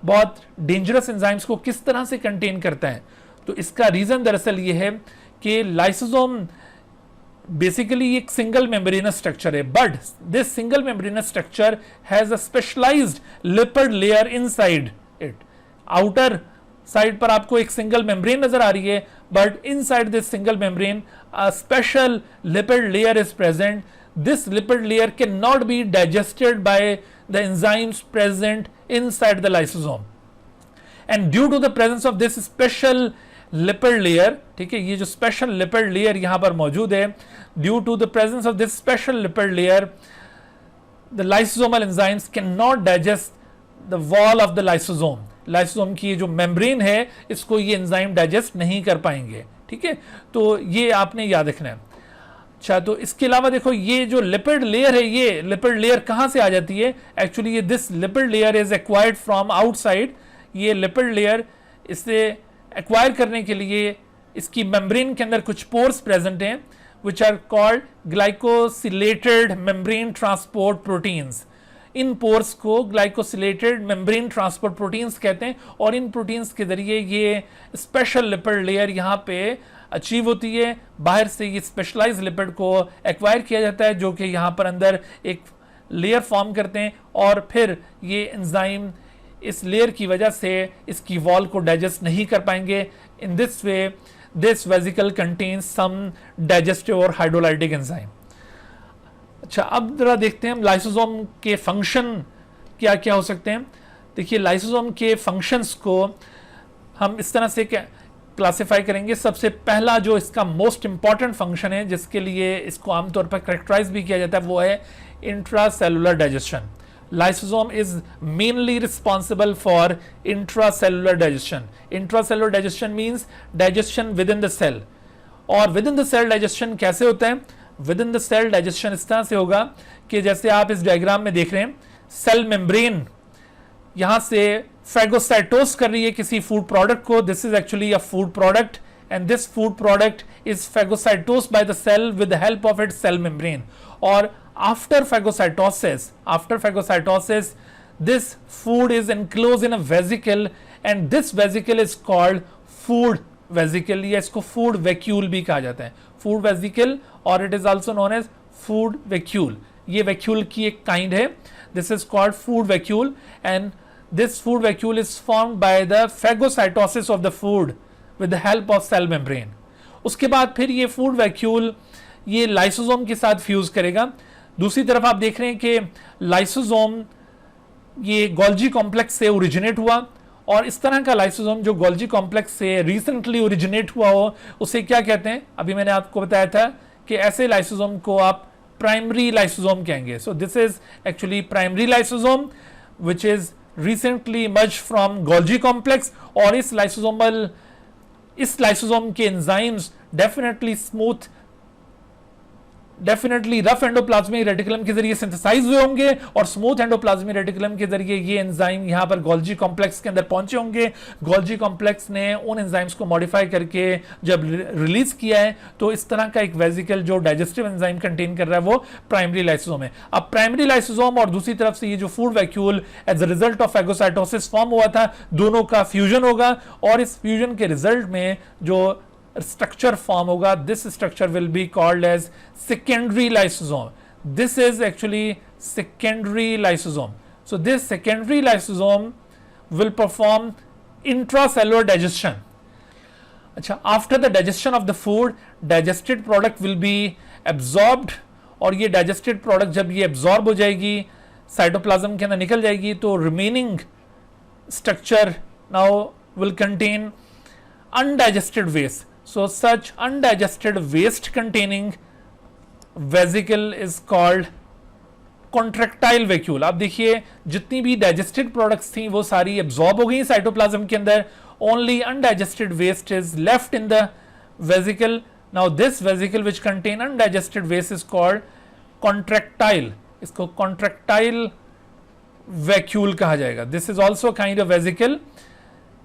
बहुत डेंजरस एंजाइम्स को किस तरह से कंटेन करता है? तो इसका रीजन दरअसल ये है कि लाइसोसोम बेसिकली एक सिंगल मेम्ब्रेनस स्ट्रक्चर है, but this single membranous structure has a specialized lipid layer inside it. Outer side पर आपको एक सिंगल मेम्ब्रेन नजर आ रही है, but inside this single membrane a special lipid layer is present. This lipid layer can not be digested by the enzymes present inside the lysosome, and due to the presence of this special lipid layer, ठीक है, ये जो special lipid layer यहां पर मौजूद है, due to the presence of this special lipid layer the lysosomal enzymes can not digest the wall of the lysosome. Lysosome की जो मेम्ब्रेन है इसको ये एंजाइम डाइजेस्ट नहीं कर पाएंगे। ठीक है, तो ये आपने याद रखना है। अच्छा, तो इसके अलावा देखो ये जो लिपिड लेयर है, ये लिपिड लेयर कहां से आ जाती है? एक्चुअली ये this lipid layer is acquired from outside. ये लिपिड लेयर इसे एक्वायर करने के लिए इसकी मेम्ब्रेन के अंदर कुछ पोर्स प्रेजेंट हैं which are called glycosylated membrane transport proteins. इन पोर्स को ग्लाइकोसिलेटेड मेम्ब्रेन ट्रांसपोर्ट प्रोटीन्स कहते हैं, और इन प्रोटीन्स के जरिए ये स्पेशल लिपिड लेयर यहाँ पे अचीव होती है। बाहर से ये स्पेशलाइज लिपिड को एक्वायर किया जाता है जो कि यहाँ पर अंदर एक लेयर फॉर्म करते हैं, और फिर ये एंजाइम इस लेयर की वजह से इसकी वॉल को डाइजेस्ट नहीं कर पाएंगे। In this way this vesicle contains some digestive और हाइड्रोलाइटिक एंजाइम। अच्छा, अब जरा देखते हैं हम लाइसोसोम के फंक्शन क्या क्या हो सकते हैं। देखिए, लाइसोसोम के फंक्शंस को हम इस तरह से क्लासिफाई करेंगे। सबसे पहला जो इसका मोस्ट इंपॉर्टेंट फंक्शन है, जिसके लिए इसको आमतौर पर करेक्टराइज भी किया जाता है, वो है intracellular digestion. Lysosome is mainly responsible for intracellular digestion. Intracellular digestion means digestion within the cell. और within the cell digestion कैसे होता है? Within the cell digestion इस तरह से होगा कि जैसे आप इस डायग्राम में देख रहे हैं, सेल मेम्ब्रेन यहां से फेगोसाइटोस कर रही है किसी फूड प्रोडक्ट को. This is actually a food product and this food product is phagocytosed by the cell with the help of its cell membrane. Or after phagocytosis, this food is enclosed in a vesicle and this vesicle is called food vesicle या इसको food vacuole भी कहा जाता है. Food vesicle or it is also known as food vacuole. ये vacuole की एक kind है. This is called food vacuole and this food vacuole is formed by the phagocytosis of the food with the help of cell membrane. उसके बाद फिर ये food vacuole ये lysosome के साथ फ्यूज करेगा. दूसरी तरफ आप देख रहे हैं कि लाइसोसोम ये गोल्जी कॉम्प्लेक्स से ओरिजिनेट हुआ और इस तरह का लाइसोसोम जो गोल्जी कॉम्प्लेक्स से रिसेंटली ओरिजिनेट हुआ हो उसे क्या कहते हैं. अभी मैंने आपको बताया था कि ऐसे लाइसोसोम को आप प्राइमरी लाइसोसोम कहेंगे. सो this is actually primary lysosome which is recently emerge from Golgi complex. और इस लाइसोसोम के enzymes definitely rough endoplasmic reticulum के जरिए सिंथेसाइज हुए होंगे और स्मूथ एंडोप्लाज्मिक रेटिकुलम के जरिए ये एंजाइम यहां पर गोल्जी कॉम्प्लेक्स के अंदर पहुंचे होंगे. गोल्जी कॉम्प्लेक्स ने उन एंजाइम्स को मॉडिफाई करके जब रिलीज किया है तो इस तरह का एक वेजिकल जो डाइजेस्टिव एंजाइम कंटेन कर रहा है वो प्राइमरी लाइसोसोम है. अब प्राइमरी लाइसोसोम और दूसरी तरफ से ये जो food vacuole as a result of phagocytosis form हुआ था, दोनों का फ्यूजन होगा और इस फ्यूजन के रिजल्ट में जो structure form hoga, this structure will be called as secondary lysosome. This is actually secondary lysosome. So this secondary lysosome will perform intracellular digestion. अच्छा, after the digestion of the food, digested product will be absorbed और ये digested product जब ये absorb हो जाएगी cytoplasm के अंदर निकल जाएगी तो remaining structure now will contain undigested waste. So such undigested waste containing vesicle is called contractile vacuole. आप देखिए जितनी भी digested products थी वो सारी absorb हो गई साइटोप्लाज्म के अंदर. Only undigested waste is left in the vesicle. Now this vesicle which contain undigested waste is called contractile. इसको contractile vacuole कहा जाएगा. This is also kind of vesicle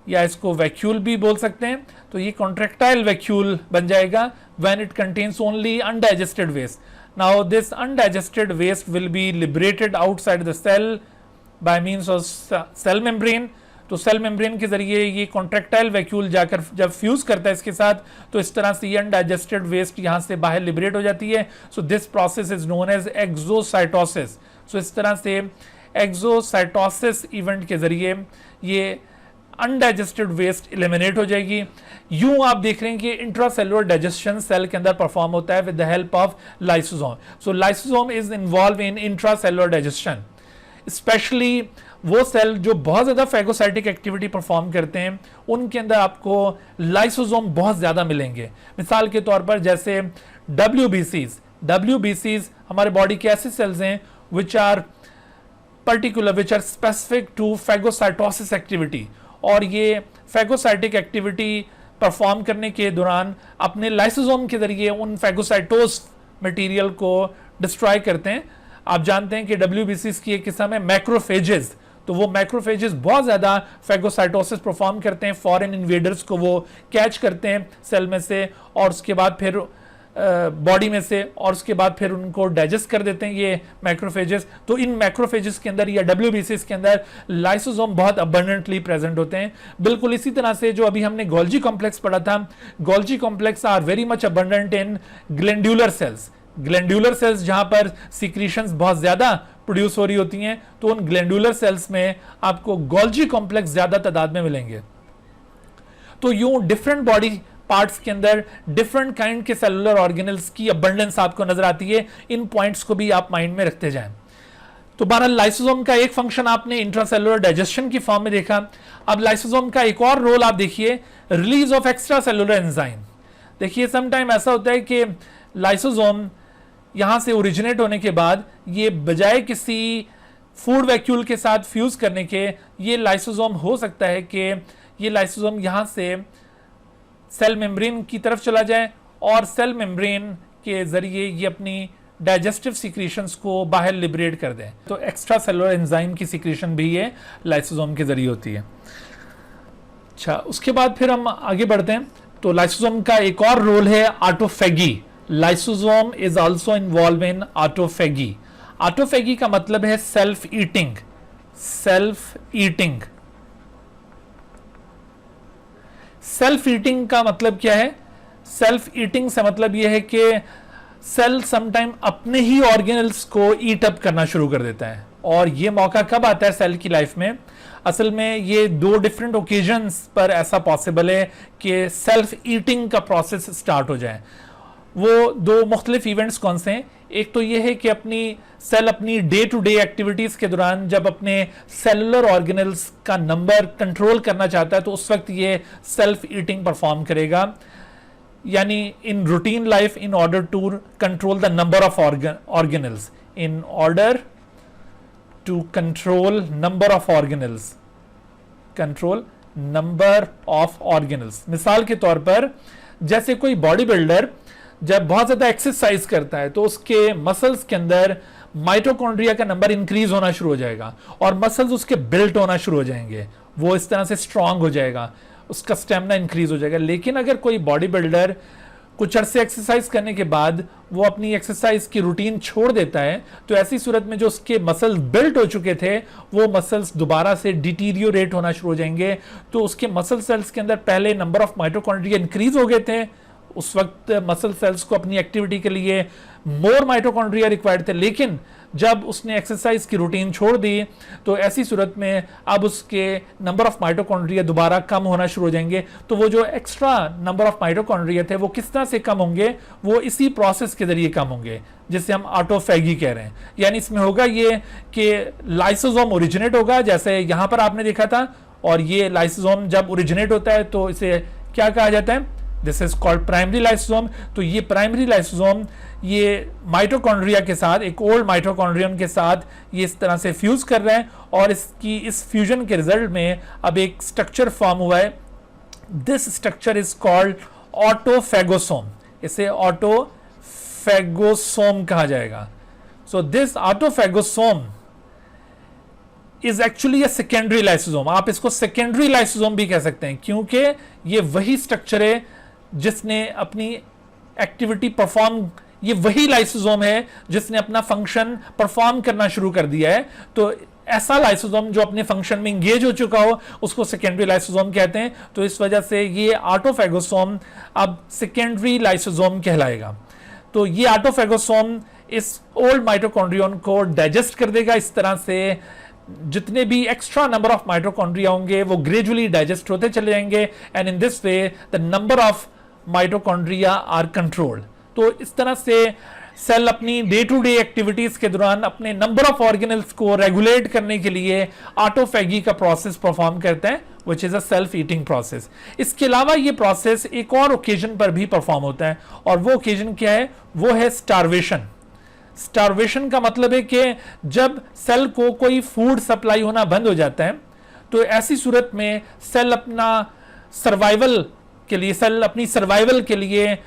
या इसको वैक्यूल भी बोल सकते हैं. तो ये कॉन्ट्रैक्टाइल वैक्यूल बन जाएगा when it contains only undigested waste. Now this undigested waste will be liberated outside the cell by means of cell membrane. तो सेल मेम्ब्रेन के जरिए ये कॉन्ट्रैक्टाइल वैक्यूल जाकर जब फ्यूज करता है इसके साथ तो इस तरह से ये अनडाइजेस्टेड वेस्ट यहाँ से बाहर लिबरेट हो जाती है. So this process is known as exocytosis. So इस तरह से एक्सोसाइटोसिस इवेंट के जरिए ये अनडाइजेस्टेड वेस्ट एलिमिनेट हो जाएगी. यूं आप देख रहे हैं कि इंट्रासेलुलर डाइजेशन सेल के अंदर परफॉर्म होता है with the help of lysosome. So lysosome is involve in intracellular digestion. Specially वो सेल जो बहुत ज्यादा फैगोसाइटिक एक्टिविटी परफॉर्म करते हैं उनके अंदर आपको लाइसोसोम बहुत ज्यादा मिलेंगे. मिसाल के तौर पर जैसे WBCs हमारे बॉडी के ऐसे सेल्स हैं which are specific to phagocytosis activity. और ये फैगोसाइटिक एक्टिविटी परफॉर्म करने के दौरान अपने लाइसोसोम के जरिए उन फैगोसाइटोस मटेरियल को डिस्ट्रॉय करते हैं. आप जानते हैं कि WBCs की एक किस्म है मैक्रोफेजेस. तो वो मैक्रोफेजेस बहुत ज़्यादा फैगोसाइटोसिस परफॉर्म करते हैं. फॉरेन इन्वेडर्स को वो कैच करते हैं सेल में से और उसके बाद फिर बॉडी में से और उसके बाद फिर उनको डाइजेस्ट कर देते हैं ये मैक्रोफेजेस. तो इन मैक्रोफेजेस के अंदर या WBCs के अंदर लाइसोसोम बहुत अबंडेंटली प्रेजेंट होते हैं. बिल्कुल इसी तरह से जो अभी हमने गोल्जी कॉम्प्लेक्स पढ़ा था, Golgi complex are very much abundant in glandular cells. Glandular cells जहां पर सिक्रीशंस बहुत ज्यादा प्रोड्यूस हो रही होती हैं तो उन ग्लैंडुलर सेल्स में आपको गोल्जी कॉम्प्लेक्स ज्यादा तादाद में मिलेंगे. तो यूं डिफरेंट बॉडी पार्ट्स के अंदर डिफरेंट काइंड के सेलुलर ऑर्गेनल्स की अबंडेंस आपको नजर आती है। इन पॉइंट्स को भी आप माइंड में रखते जाएं। तो बहरहाल लाइसोसोम का एक फंक्शन आपने इंट्रासेलुलर डाइजेशन की फॉर्म में देखा। अब लाइसोसोम का एक और रोल आप देखिए, release of extra cellular enzyme. देखिए समटाइम ऐसा होता है कि लाइसोसोम यहां से ओरिजिनेट होने के बाद ये बजाय किसी फूड वैक्यूल के साथ फ्यूज करने के, ये लाइसोसोम हो सकता है कि ये लाइसोसोम यहां से सेल मेम्ब्रेन की तरफ चला जाए और सेल मेम्ब्रेन के जरिए ये अपनी डाइजेस्टिव सिक्रीशंस को बाहर लिबरेट कर दें। तो एक्स्ट्रा सेलुलर एंजाइम की सिक्रीशन भी ये लाइसोसोम के जरिए होती है। अच्छा, उसके बाद फिर हम आगे बढ़ते हैं। तो लाइसोसोम का एक और रोल है autophagy. Lysosome is also involve in autophagy. Autophagy का मतलब है self eating. Self eating, self eating का मतलब क्या है? सेल्फ ईटिंग से मतलब यह है कि सेल समटाइम अपने ही ऑर्गेनल्स को ईट अप करना शुरू कर देता है। और यह मौका कब आता है सेल की लाइफ में? असल में ये दो डिफरेंट ओकेजन्स पर ऐसा पॉसिबल है कि सेल्फ ईटिंग का प्रोसेस स्टार्ट हो जाए। वो दो मुख्तलिफ इवेंट्स कौन से हैं? एक तो ये है कि सेल अपनी डे टू डे एक्टिविटीज के दौरान जब अपने सेलुलर ऑर्गेनल्स का नंबर कंट्रोल करना चाहता है तो उस वक्त ये सेल्फ ईटिंग परफॉर्म करेगा। यानी in routine life, in order to control the number of organelles, in order to control number of organelles, control number of organelles. मिसाल के तौर पर जैसे कोई बॉडी बिल्डर जब बहुत ज्यादा एक्सरसाइज करता है तो उसके मसल्स के अंदर माइटोकॉन्ड्रिया का नंबर इंक्रीज होना शुरू हो जाएगा और मसल्स उसके बिल्ट होना शुरू हो जाएंगे, वो इस तरह से स्ट्रांग हो जाएगा, उसका स्टेमिना इंक्रीज हो जाएगा। लेकिन अगर कोई बॉडी बिल्डर कुछ अरसे एक्सरसाइज करने के बाद वो अपनी एक्सरसाइज की रूटीन छोड़ देता है तो ऐसी सूरत में जो उसके मसल्स बिल्ट हो चुके थे वो मसल्स दोबारा से डिटीरियोरेट होना शुरू हो जाएंगे। तो उसके मसल सेल्स के अंदर पहले नंबर ऑफ माइटोकॉन्ड्रिया इंक्रीज हो गए थे, उस वक्त मसल सेल्स को अपनी एक्टिविटी के लिए मोर माइटोकॉन्ड्रिया रिक्वायर्ड थे। लेकिन जब उसने एक्सरसाइज की रूटीन छोड़ दी तो ऐसी सूरत में अब उसके नंबर ऑफ माइटोकॉन्ड्रिया दोबारा कम होना शुरू हो जाएंगे। तो वो जो एक्स्ट्रा नंबर ऑफ माइटोकॉन्ड्रिया थे वो किस तरह से कम होंगे? वो इसी प्रोसेस के जरिए कम होंगे जिसे हम ऑटोफेगी कह रहे हैं। यानी इसमें होगा ये कि लाइसोसोम ओरिजिनेट होगा, जैसे यहां पर आपने देखा था, और ये लाइसोसोम जब ओरिजिनेट होता है तो इसे क्या कहा जाता है? This is called primary lysosome. तो ये प्राइमरी लाइसोसोम ये माइटोकॉन्ड्रिया के साथ, एक ओल्ड माइटोकॉन्ड्रियम के साथ ये इस तरह से फ्यूज कर रहे हैं और इस फ्यूजन के रिजल्ट में अब एक स्ट्रक्चर फॉर्म हुआ है। This structure is called autophagosome. इसे ऑटोफेगोसोम कहा जाएगा। So this autophagosome is actually a secondary lysosome. आप इसको सेकेंडरी लाइसोसोम भी कह सकते हैं क्योंकि ये वही स्ट्रक्चर है जिसने अपनी एक्टिविटी परफॉर्म, ये वही लाइसोसोम है जिसने अपना फंक्शन परफॉर्म करना शुरू कर दिया है। तो ऐसा लाइसोसोम जो अपने फंक्शन में इंगेज हो चुका हो उसको सेकेंडरी लाइसोसोम कहते हैं। तो इस वजह से ये ऑटोफेगोसोम अब सेकेंडरी लाइसोसोम कहलाएगा। तो ये ऑटोफेगोसोम इस ओल्ड माइटोकॉन्ड्रियन को डाइजेस्ट कर देगा। इस तरह से जितने भी एक्स्ट्रा नंबर ऑफ माइटोकॉन्ड्रिया होंगे वो ग्रेजुअली डाइजेस्ट होते चले जाएंगे and in this way the number of mitochondria are controlled. तो इस तरह से सेल अपनी डे टू डे एक्टिविटीज के दौरान अपने नंबर ऑफ ऑर्गेनल्स को रेगुलेट करने के लिए ऑटोफेगी का प्रोसेस परफॉर्म करते हैं, which is a self eating process. इसके अलावा ये प्रोसेस एक और ओकेजन पर भी परफॉर्म होता है और वो ओकेजन क्या है? वो है स्टारवेशन। स्टारवेशन का मतलब है कि जब सेल को कोई फूड सप्लाई होना बंद हो जाता है तो ऐसी सूरत में सेल अपना सर्वाइवल के लिए, सेल अपनी सर्वाइवल के लिए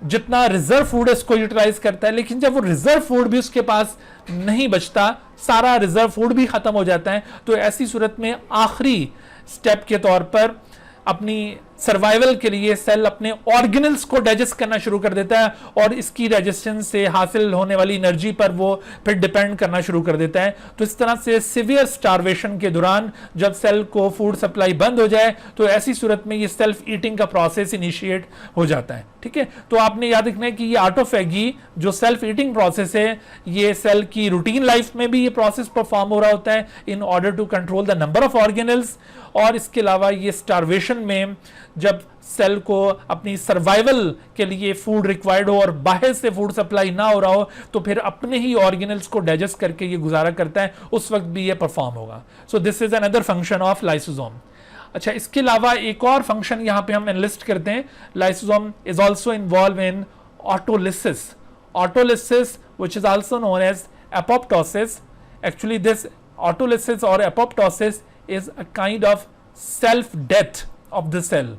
जितना रिजर्व फूड है इसको यूटिलाइज करता है। लेकिन जब वो रिजर्व फूड भी उसके पास नहीं बचता, सारा रिजर्व फूड भी खत्म हो जाता है, तो ऐसी सूरत में आखिरी स्टेप के तौर पर अपनी सर्वाइवल के लिए सेल अपने ऑर्गेनल्स को डाइजेस्ट करना शुरू कर देता है और इसकी डाइजेशन से हासिल होने वाली एनर्जी पर वो फिर डिपेंड करना शुरू कर देता है। तो इस तरह से सिवियर स्टारवेशन के दौरान जब सेल को फूड सप्लाई बंद हो जाए तो ऐसी सूरत में ये सेल्फ ईटिंग का प्रोसेस इनिशिएट हो जाता है। ठीक है, तो आपने याद रखना है कि ये ऑटोफेगी जो सेल्फ ईटिंग प्रोसेस है ये सेल की रूटीन लाइफ में भी ये प्रोसेस परफॉर्म हो रहा होता है in order to control the number of organelles. और इसके अलावा ये स्टारवेशन में जब सेल को अपनी सर्वाइवल के लिए फूड रिक्वायर्ड हो और बाहर से फूड सप्लाई ना हो रहा हो, तो फिर अपने ही ऑर्गेनल्स को डाइजेस्ट करके ये गुजारा करता है, उस वक्त भी ये परफॉर्म होगा। सो this is another function of lysosome. अच्छा, इसके अलावा एक और फंक्शन यहां पे हम एनलिस्ट करते हैं। Lysosome is also involve in autolysis. Autolysis which is also known as apoptosis. Actually this autolysis or apoptosis is a kind of self death of the cell.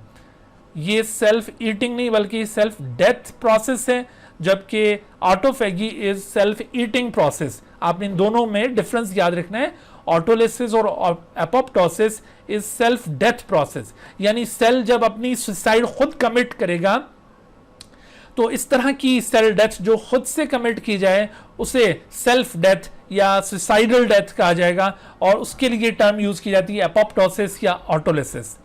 ये सेल्फ ईटिंग नहीं बल्कि self death process है, जबकि autophagy is self eating process. आपने इन दोनों में difference याद रखना है। ऑटोलिसिस और apoptosis is self death process, यानी सेल जब अपनी सुसाइड खुद कमिट करेगा, तो इस तरह की सेल डेथ जो खुद से कमिट की जाए उसे सेल्फ डेथ या सुसाइडल डेथ कहा जाएगा, और उसके लिए टर्म यूज की जाती है एपोप्टोसिस या ऑटोलिसिस।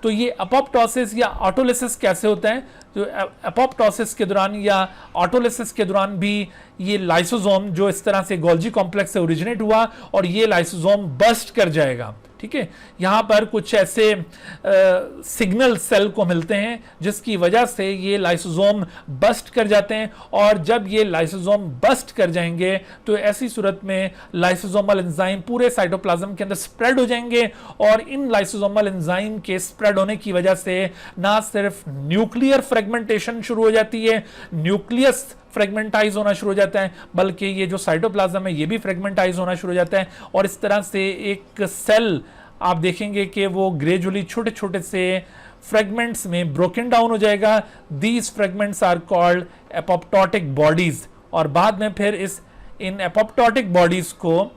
तो ये एपोप्टोसिस या ऑटोलिसिस कैसे होता है? जो एपोप्टोसिस के दौरान या ऑटोलिसिस के दौरान भी ये लाइसोसोम जो इस तरह से गोल्जी कॉम्प्लेक्स से ओरिजिनेट हुआ और ये लाइसोसोम बस्ट कर जाएगा। ठीक है, यहां पर कुछ ऐसे सिग्नल सेल को मिलते हैं जिसकी वजह से ये लाइसोसोम बस्ट कर जाते हैं, और जब ये लाइसोसोम बस्ट कर जाएंगे तो ऐसी सूरत में लाइसोसोमल एंजाइम पूरे साइटोप्लाज्म के अंदर स्प्रेड हो जाएंगे, और इन लाइसोसोमल एंजाइम के स्प्रेड होने की वजह से ना सिर्फ न्यूक्लियर फ्रेगमेंटेशन शुरू हो जाती है, न्यूक्लियस फ्रेगमेंटाइज होना शुरू हो जाता है, बल्कि ये जो साइटोप्लाज्म है ये भी फ्रेगमेंटाइज होना शुरू हो जाता है, और इस तरह से एक सेल आप देखेंगे कि वो ग्रेजुअली छोटे छोटे से फ्रेगमेंट्स में ब्रोकन डाउन हो जाएगा। These fragments are called apoptotic bodies, और बाद में फिर इन एपोप्टोटिक बॉडीज को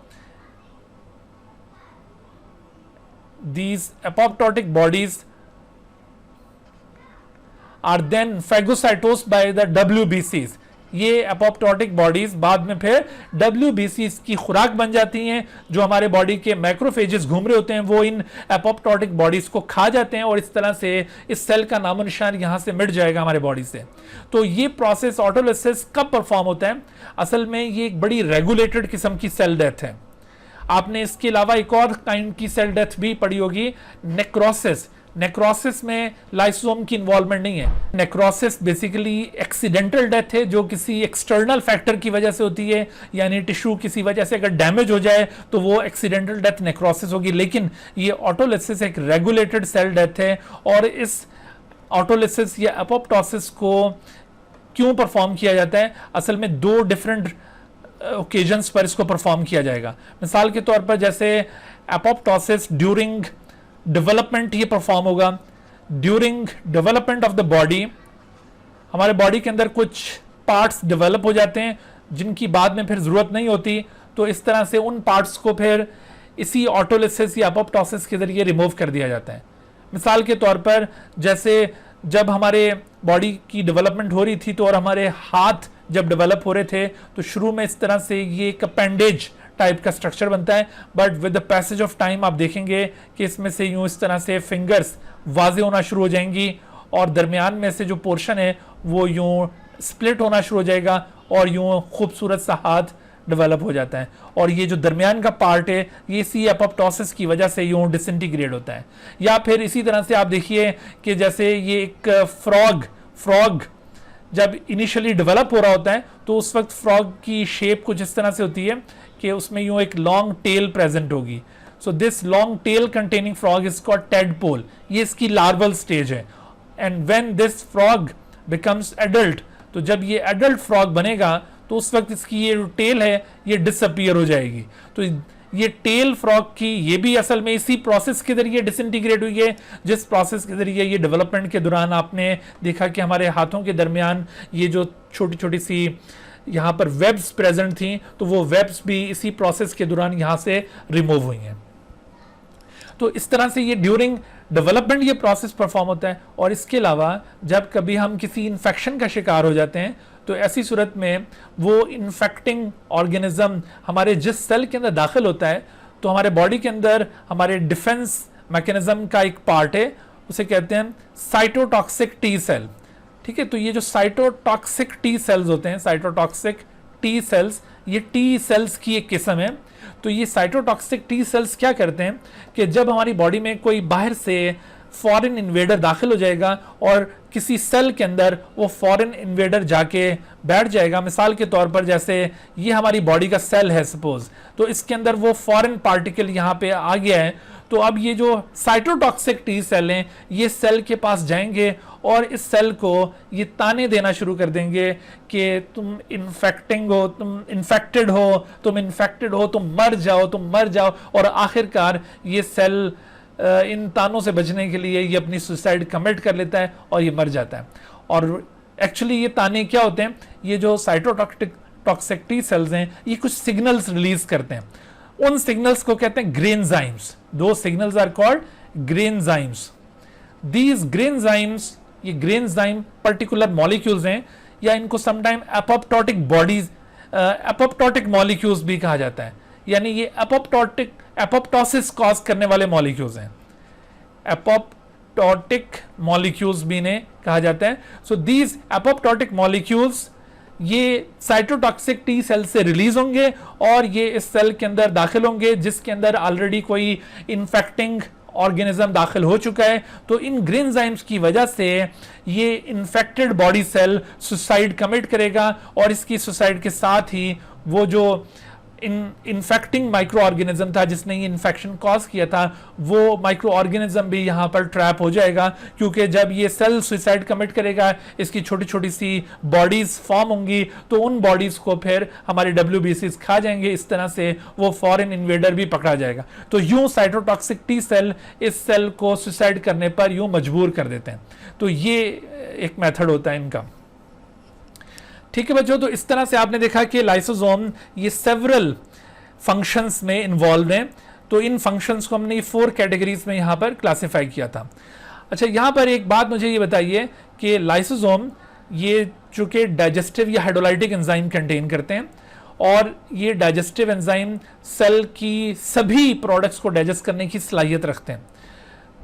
these apoptotic bodies are then phagocytosed by the WBCs। ये एपोप्टोटिक बॉडीज बाद में फिर WBCs की खुराक बन जाती हैं, जो हमारे बॉडी के मैक्रोफेजेस घूम रहे होते हैं वो इन एपोप्टोटिक बॉडीज को खा जाते हैं, और इस तरह से इस सेल का नामो निशान यहां से मिट जाएगा हमारे बॉडी से। तो ये प्रोसेस ऑटोलिसिस कब परफॉर्म होता है? असल में ये एक बड़ी रेगुलेटेड किस्म की सेल डेथ है। आपने इसके अलावा एक और काइंड की सेल डेथ भी पढ़ी होगी, नेक्रोसिस। नेक्रोसिस में लाइसोसोम की इन्वॉल्वमेंट नहीं है। नेक्रोसिस बेसिकली एक्सीडेंटल डेथ है जो किसी एक्सटर्नल फैक्टर की वजह से होती है, यानी टिश्यू किसी वजह से अगर डैमेज हो जाए तो वो एक्सीडेंटल डेथ नेक्रोसिस होगी। लेकिन ये ऑटोलिसिस एक रेगुलेटेड सेल डेथ है, और इस ऑटोलिसिस या एपोप्टोसिस को क्यों परफॉर्म किया जाता है? असल में दो डिफरेंट ओकेजन्स पर इसको परफॉर्म किया जाएगा। मिसाल के तौर पर जैसे एपोप्टोसिस ड्यूरिंग डेवलपमेंट ये परफॉर्म होगा। During development of the body हमारे बॉडी के अंदर कुछ पार्ट्स डेवलप हो जाते हैं जिनकी बाद में फिर जरूरत नहीं होती, तो इस तरह से उन पार्ट्स को फिर इसी ऑटोलिसिस या एपोप्टोसिस के जरिए रिमूव कर दिया जाता है। मिसाल के तौर पर जैसे जब हमारे बॉडी की डेवलपमेंट हो रही थी तो और हमारे हाथ जब डेवलप हो रहे थे तो शुरू में इस तरह से ये एक अपेंडेज टाइप का स्ट्रक्चर बनता है, but with the passage of time आप देखेंगे कि इसमें से यूं इस तरह से फिंगर्स वाजे होना शुरू हो जाएंगी, और दरमियान में से जो पोर्शन है वो यूं स्प्लिट होना शुरू हो जाएगा, और यूं खूबसूरत सा हाथ डेवलप हो जाता है। और ये जो दरमियान का पार्ट है ये इसी एपोप्टोसिस की वजह से यूं डिसइंटीग्रेट होता है। या फिर इसी तरह से आप देखिए कि जैसे ये एक फ्रॉग जब इनिशियली डेवलप हो रहा होता है तो उस वक्त फ्रॉग की शेप कुछ इस तरह से होती है कि उसमें यूं एक लॉन्ग टेल प्रेजेंट होगी। So this long tail containing frog is called tadpole. ये इसकी लार्वल स्टेज है। And when this frog becomes adult, तो जब ये एडल्ट फ्रॉग बनेगा तो उस वक्त इसकी ये टेल है ये डिसअपीयर हो जाएगी। तो ये टेल फ्रॉग की ये भी असल में इसी प्रोसेस के जरिए डिसइंटीग्रेट हुई है, जिस प्रोसेस के जरिए ये डेवलपमेंट के दौरान आपने देखा कि हमारे हाथों के दरमियान ये जो छोटी छोटी सी यहाँ पर वेब्स प्रेजेंट थी, तो वो वेब्स भी इसी प्रोसेस के दौरान यहाँ से रिमूव हुई हैं। तो इस तरह से ये ड्यूरिंग डेवलपमेंट ये प्रोसेस परफॉर्म होता है। और इसके अलावा जब कभी हम किसी इन्फेक्शन का शिकार हो जाते हैं तो ऐसी सूरत में वो इन्फेक्टिंग ऑर्गेनिज्म हमारे जिस सेल के अंदर दाखिल होता है, तो हमारे बॉडी के अंदर हमारे डिफेंस मैकेनिज्म का एक पार्ट है, उसे कहते हैं साइटोटॉक्सिक टी सेल। ठीक है, तो ये जो साइटोटॉक्सिक टी सेल्स होते हैं, साइटोटॉक्सिक टी सेल्स, ये टी सेल्स की एक किस्म है। तो ये साइटोटॉक्सिक टी सेल्स क्या करते हैं कि जब हमारी बॉडी में कोई बाहर से फॉरेन इन्वेडर दाखिल हो जाएगा और किसी सेल के अंदर वो फॉरेन इन्वेडर जाके बैठ जाएगा। मिसाल के तौर पर जैसे ये हमारी बॉडी का सेल है सपोज, तो इसके अंदर वो फॉरेन पार्टिकल यहाँ पे आ गया है, तो अब ये जो साइटोटॉक्सिक टी सेल हैं ये सेल के पास जाएंगे और इस सेल को ये ताने देना शुरू कर देंगे कि तुम इन्फेक्टेड हो, तुम मर जाओ, और आखिरकार ये सेल इन तानों से बचने के लिए ये अपनी सुसाइड कमिट कर लेता है और ये मर जाता है। और एक्चुअली ये ताने क्या होते हैं, ये जो साइटोटॉक्सिक टी सेल्स हैं ये कुछ सिग्नल्स रिलीज करते हैं, उन सिग्नल्स को कहते हैं ग्रेनजाइम्स। दो सिग्नल्स आर कॉल्ड ग्रेनजाइम्स। दीज ग्रेनजाइम्स, ये ग्रेनजाइम पर्टिकुलर मॉलिक्यूल्स हैं, या इनको sometime apoptotic bodies, apoptotic molecules भी कहा जाता है, यानी ये एपोप्टोसिस कॉज करने वाले मॉलिक्यूल्स हैं, एपोप्टोटिक मॉलिक्यूल्स भी इन्हें कहा जाता है। सो दीज एपोप्टोटिक मॉलिक्यूल्स ये साइटोटॉक्सिक टी सेल से रिलीज होंगे और ये इस सेल के अंदर दाखिल होंगे जिसके अंदर ऑलरेडी कोई इन्फेक्टिंग ऑर्गेनिज्म दाखिल हो चुका है। तो इन ग्रेनजाइम्स की वजह से ये infected body cell suicide commit करेगा और इसकी सुसाइड के साथ ही वो जो इन्फेक्टिंग माइक्रो ऑर्गेनिज्म था जिसने ये इन्फेक्शन कॉज किया था, वो माइक्रो ऑर्गेनिज्म भी यहाँ पर ट्रैप हो जाएगा, क्योंकि जब ये सेल सुसाइड कमिट करेगा इसकी छोटी छोटी सी बॉडीज फॉर्म होंगी, तो उन बॉडीज को फिर हमारे WBCs खा जाएंगे। इस तरह से वो फॉरेन इन्वेडर भी पकड़ा जाएगा। तो यूं साइटोटॉक्सिक टी सेल इस सेल को सुसाइड करने पर यूं मजबूर कर देते हैं। तो ये एक मेथड होता है इनका। ठीक है बच्चों, तो इस तरह से आपने देखा कि लाइसोसोम ये सेवरल फंक्शंस में इन्वॉल्व हैं। तो इन फंक्शंस को हमने 4 कैटेगरीज में यहां पर क्लासिफाई किया था। अच्छा, यहां पर एक बात मुझे ये बताइए कि लाइसोसोम ये चूंकि डाइजेस्टिव या हाइड्रोलाइटिक एंजाइम कंटेन करते हैं और ये डाइजेस्टिव एंजाइम सेल की सभी प्रोडक्ट्स को डाइजेस्ट करने की सलाहियत रखते हैं।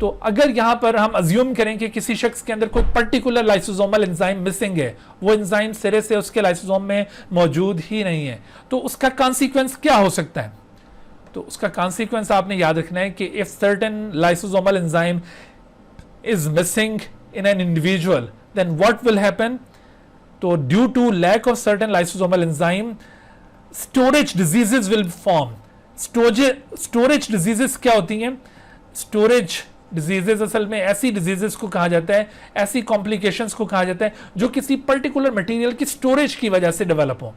तो अगर यहां पर हम अज्यूम करें कि किसी शख्स के अंदर कोई पर्टिकुलर लाइसोसोमल एंजाइम मिसिंग है, वो एंजाइम सिरे से उसके लाइसोसोम में मौजूद ही नहीं है, तो उसका कॉन्सिक्वेंस क्या हो सकता है? तो उसका कॉन्सिक्वेंस आपने याद रखना है कि if certain lysosomal enzyme is missing in an individual then what will happen? तो due to lack of certain lysosomal enzyme storage diseases will form. Storage diseases क्या होती हैं? स्टोरेज डिजीजेस असल में ऐसी डिजीजेस को कहा जाता है, ऐसी कॉम्प्लिकेशंस को कहा जाता है जो किसी पर्टिकुलर मटेरियल की स्टोरेज की वजह से डेवलप हो।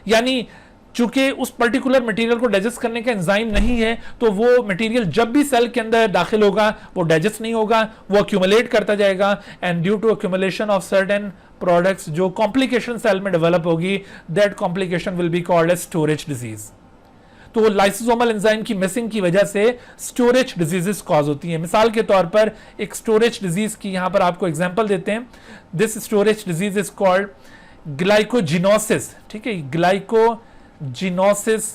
यानी चूंकि उस पर्टिकुलर मटेरियल को डाइजेस्ट करने का एंजाइम नहीं है, तो वो मटेरियल जब भी सेल के अंदर दाखिल होगा वो डाइजेस्ट नहीं होगा, वो एक्यूमुलेट करता जाएगा, and due to accumulation of certain products जो कॉम्प्लिकेशन सेल में डेवलप होगी, that complication will be called as storage disease. तो लाइसोसोमल एंजाइम की मिसिंग की वजह से स्टोरेज डिजीजेस कॉज होती हैं। मिसाल के तौर पर एक स्टोरेज डिजीज की यहां पर आपको एग्जांपल देते हैं। This storage disease is called glycogenosis. ठीक है, ग्लाइकोजिनोसिस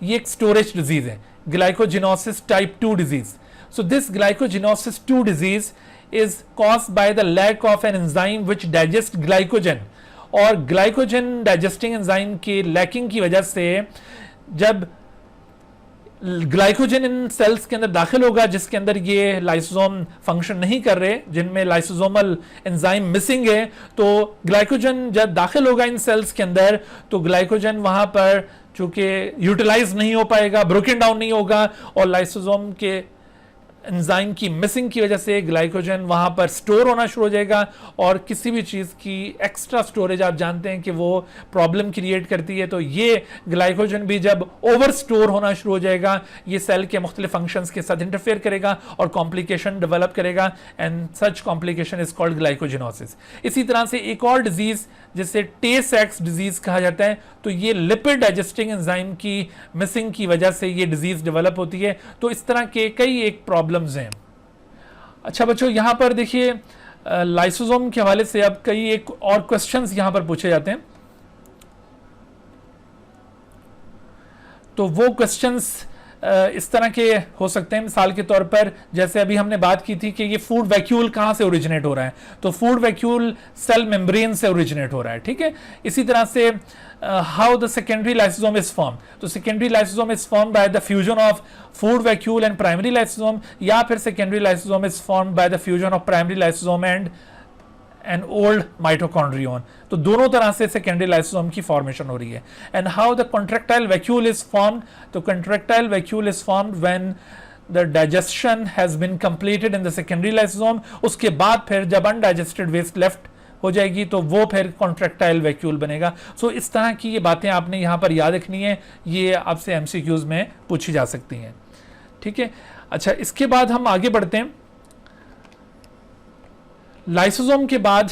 ये एक स्टोरेज डिजीज है, glycogenosis type 2 disease. So this glycogenosis 2 disease is caused by the lack of an enzyme which digest glycogen. और ग्लाइकोजन डाइजेस्टिंग एंजाइम की lacking की वजह से जब ग्लाइकोजन इन सेल्स के अंदर दाखिल होगा जिसके अंदर ये लाइसोसोम फंक्शन नहीं कर रहे, जिनमें लाइसोसोमल एंजाइम मिसिंग है, तो ग्लाइकोजन जब दाखिल होगा इन सेल्स के अंदर तो ग्लाइकोजन वहां पर चूंकि यूटिलाइज नहीं हो पाएगा, ब्रोकन डाउन नहीं होगा, और लाइसोसोम के एंजाइम की मिसिंग की वजह से ग्लाइकोजन वहां पर स्टोर होना शुरू हो जाएगा। और किसी भी चीज की एक्स्ट्रा स्टोरेज आप जानते हैं कि वो प्रॉब्लम क्रिएट करती है। तो ये ग्लाइकोजन भी जब ओवर स्टोर होना शुरू हो जाएगा, ये सेल के मुख्तलिफ फंक्शंस के साथ इंटरफेयर करेगा और कॉम्प्लिकेशन डेवलप करेगा, and such complication is called glycogenosis. इसी तरह से एक और डिजीज जिसे टे-सेक्स डिजीज कहा जाता है, तो ये लिपिड डाइजेस्टिंग एंजाइम की मिसिंग की वजह से ये डिजीज डेवलप होती है। तो इस तरह के कई एक प्रॉब्लम्स हैं। अच्छा बच्चों, यहां पर देखिए लाइसोसोम के हवाले से अब कई एक और क्वेश्चंस यहां पर पूछे जाते हैं। तो वो क्वेश्चंस इस तरह के हो सकते हैं। मिसाल के तौर पर जैसे अभी हमने बात की थी कि ये फूड वैक्यूल कहाँ से ओरिजिनेट हो रहा है, तो फूड वैक्यूल सेल मेम्ब्रेन से ओरिजिनेट हो रहा है, ठीक है। इसी तरह से how the secondary lysosome is form, तो secondary lysosome is form by the fusion of food vacuole and primary lysosome, या फिर secondary lysosome is form by the fusion of primary lysosome and an old mitochondrion. तो दोनों तरह से secondary lysosome की formation हो रही है। And how the contractile vacuole is formed, तो contractile vacuole is formed when the digestion has been completed in the secondary lysosome. उसके बाद फिर जब अनडाइजेस्टेड वेस्ट लेफ्ट हो जाएगी तो वो फिर कॉन्ट्रैक्टाइल वैक्यूल बनेगा। सो इस तरह की ये बातें आपने यहाँ पर याद रखनी है, ये आपसे एमसीक्यूज में पूछी जा सकती हैं, ठीक है। अच्छा, इसके बाद हम आगे बढ़ते हैं। लाइसोसोम के बाद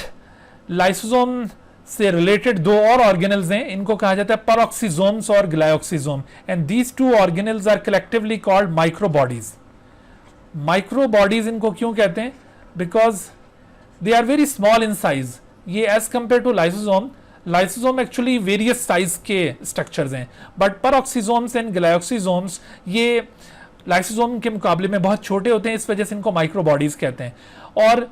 लाइसोसोम से रिलेटेड दो और ऑर्गेनल्स हैं, इनको कहा जाता है पैरोक्सिसोम्स और glyoxysome, and these two organelles are collectively called microbodies. Microbodies इनको क्यों कहते हैं? Because they are very small in size. ये as compare to lysosome, lysosome actually various size के स्ट्रक्चर्स हैं, बट पैरोक्सिसोम्स एंड ग्लाइकोसिसोम्स ये lysosome के मुकाबले में बहुत छोटे होते हैं, इस वजह से इनको माइक्रोबॉडीज कहते हैं। और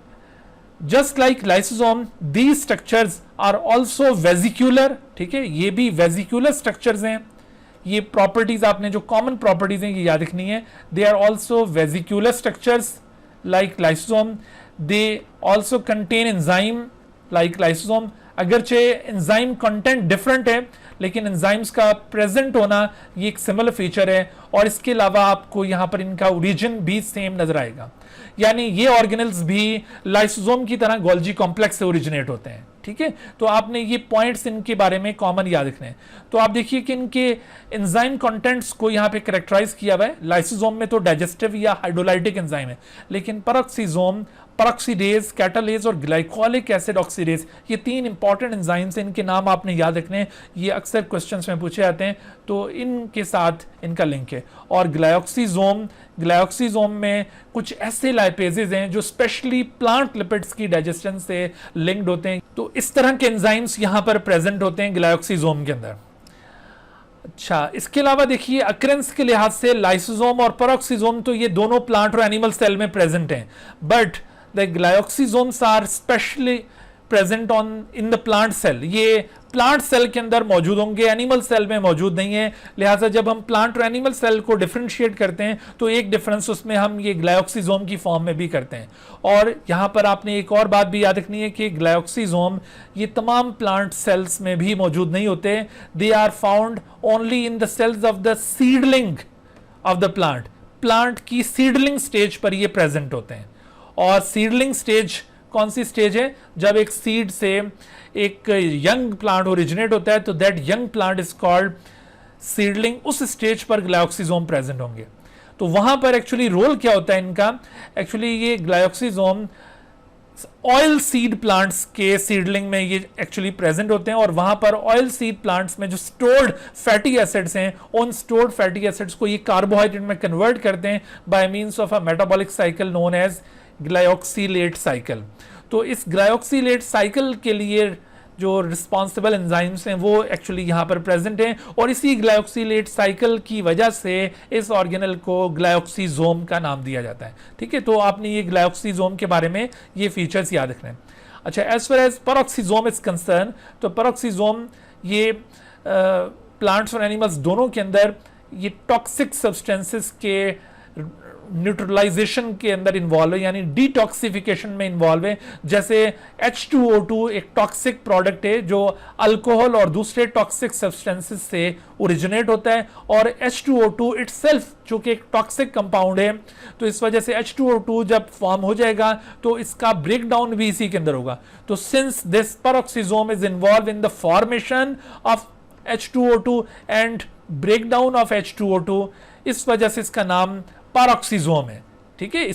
just like lysosome, these structures are also vesicular, ठीक है, ये भी वेजिक्यूलर स्ट्रक्चर्स हैं। ये प्रॉपर्टीज आपने जो कॉमन प्रॉपर्टीज हैं ये याद रखनी है। They are also vesicular structures like lysosome. They also contain enzyme like lysosome. अगरचे एंजाइम कंटेंट डिफरेंट है, लेकिन एंजाइम्स का प्रेजेंट होना ये एक सिमिलर फीचर है। और इसके अलावा आपको यहाँ पर इनका ओरिजिन भी सेम नजर आएगा, यानी ये ऑर्गेनल्स भी लाइसोसोम की तरह गोल्जी कॉम्प्लेक्स से ओरिजिनेट होते हैं, ठीक है। तो आपने ये पॉइंट्स इनके बारे में कॉमन याद रखने हैं। तो आप देखिए कि इनके एंजाइम कंटेंट्स को यहाँ पे कैरेक्टराइज किया हुआ है। लाइसोसोम में तो डाइजेस्टिव या हाइड्रोलाइटिक एंजाइम है, लेकिन पैरोक्सिसोम पैरोक्सीडेज, कैटालेज और ग्लाइकोलिक एसिड ऑक्सीडेज, ये तीन इंपॉर्टेंट एंजाइम्स हैं। इनके नाम आपने याद रखने हैं, ये अक्सर क्वेश्चंस में पूछे जाते हैं, तो इनके साथ इनका लिंक है। और ग्लाइकोसिसोम में कुछ ऐसे लाइपेजेज हैं जो स्पेशली प्लांट लिपिड्स की डाइजेशन से लिंक्ड होते हैं। तो इस तरह के एंजाइम्स यहां पर प्रेजेंट होते हैं ग्लाइकोसिसोम के अंदर। अच्छा, इसके अलावा देखिए अक्रेंस के लिहाज से लाइसोसोम और पैरोक्सिसोम तो ये दोनों प्लांट और एनिमल सेल में प्रेजेंट हैं, but the glyoxysomes are specially present on in the plant cell. ये प्लांट सेल के अंदर मौजूद होंगे, एनिमल सेल में मौजूद नहीं है। लिहाजा जब हम प्लांट और एनिमल सेल को डिफरेंशिएट करते हैं तो एक डिफरेंस उसमें हम ये ग्लाइकोसिसोम की फॉर्म में भी करते हैं। और यहां पर आपने एक और बात भी याद रखनी है कि ग्लाइकोसिसोम ये तमाम प्लांट सेल्स में भी मौजूद नहीं होते। They are found only in the cells of the seedling of the plant. Plant की सीडलिंग स्टेज पर ये प्रेजेंट होते हैं। और सीडलिंग स्टेज कौन सी स्टेज है? जब एक सीड से एक यंग प्लांट ओरिजिनेट होता है तो that young plant is called seedling. उस स्टेज पर ग्लाइकोसिसोम प्रेजेंट होंगे। तो वहां पर एक्चुअली रोल क्या होता है इनका? एक्चुअली ये ग्लाइकोसिसोम ऑयल सीड प्लांट्स के सीडलिंग में ये एक्चुअली प्रेजेंट होते हैं, और वहां पर ऑयल सीड प्लांट्स में जो स्टोर्ड फैटी एसिड्स हैं, उन स्टोर्ड फैटी एसिड्स को ये कार्बोहाइड्रेट में कन्वर्ट करते हैं by means of a metabolic cycle known as glyoxylate cycle. तो इस ग्लाइकोसिलेट साइकिल के लिए जो रिस्पॉन्सिबल एंजाइम्स हैं वो एक्चुअली यहाँ पर प्रेजेंट हैं, और इसी ग्लाइकोसिलेट साइकिल की वजह से इस ऑर्गेनल को ग्लाइकोसिसोम का नाम दिया जाता है, ठीक है। तो आपने ये ग्लाइकोसिसोम के बारे में ये फीचर्स याद रखने हैं। अच्छा, as far as peroxisome is concern, तो पैरोक्सिसोम ये प्लांट्स और एनिमल्स दोनों के अंदर ये टॉक्सिक सब्सटेंसेस के न्यूट्रलाइजेशन के अंदर इन्वॉल्व है, यानी डिटॉक्सिफिकेशन में इन्वॉल्व है। जैसे H2O2 एक टॉक्सिक प्रोडक्ट है जो अल्कोहल और दूसरे टॉक्सिक सब्सटेंसेस से ओरिजिनेट होता है, और H2O2 इटसेल्फ जो कि एक टॉक्सिक कंपाउंड है, तो इस वजह से H2O2 जब फॉर्म हो जाएगा तो इसका ब्रेक डाउन भी इसी के अंदर होगा। तो since this peroxisome is involve in the formation of H2O2 and break down of H2O2, इस वजह से इसका नाम पैरोक्सिसोम है, ठीक है।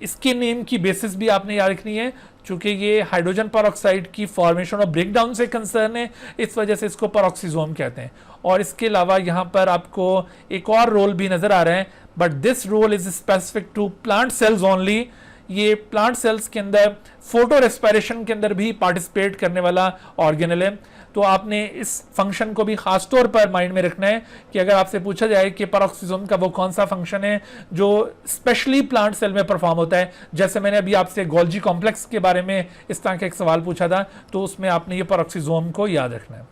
इसके नेम की बेसिस भी आपने याद रखनी है, चूंकि ये हाइड्रोजन पेरोक्साइड की फॉर्मेशन और ब्रेकडाउन से कंसर्न है, इस वजह से इसको पैरोक्सिसोम कहते हैं। और इसके अलावा यहाँ पर आपको एक और रोल भी नजर आ रहा है, but this role is specific to plant cells only. ये प्लांट सेल्स के अंदर फोटो रेस्पिरेशन के अंदर भी पार्टिसिपेट करने वाला ऑर्गेनल है। तो आपने इस फंक्शन को भी खास तौर पर माइंड में रखना है कि अगर आपसे पूछा जाए कि पेरोक्सिसोम का वो कौन सा फंक्शन है जो स्पेशली प्लांट सेल में परफॉर्म होता है, जैसे मैंने अभी आपसे गोल्जी कॉम्प्लेक्स के बारे में इस तरह का एक सवाल पूछा था, तो उसमें आपने ये पेरोक्सिसोम को याद रखना है।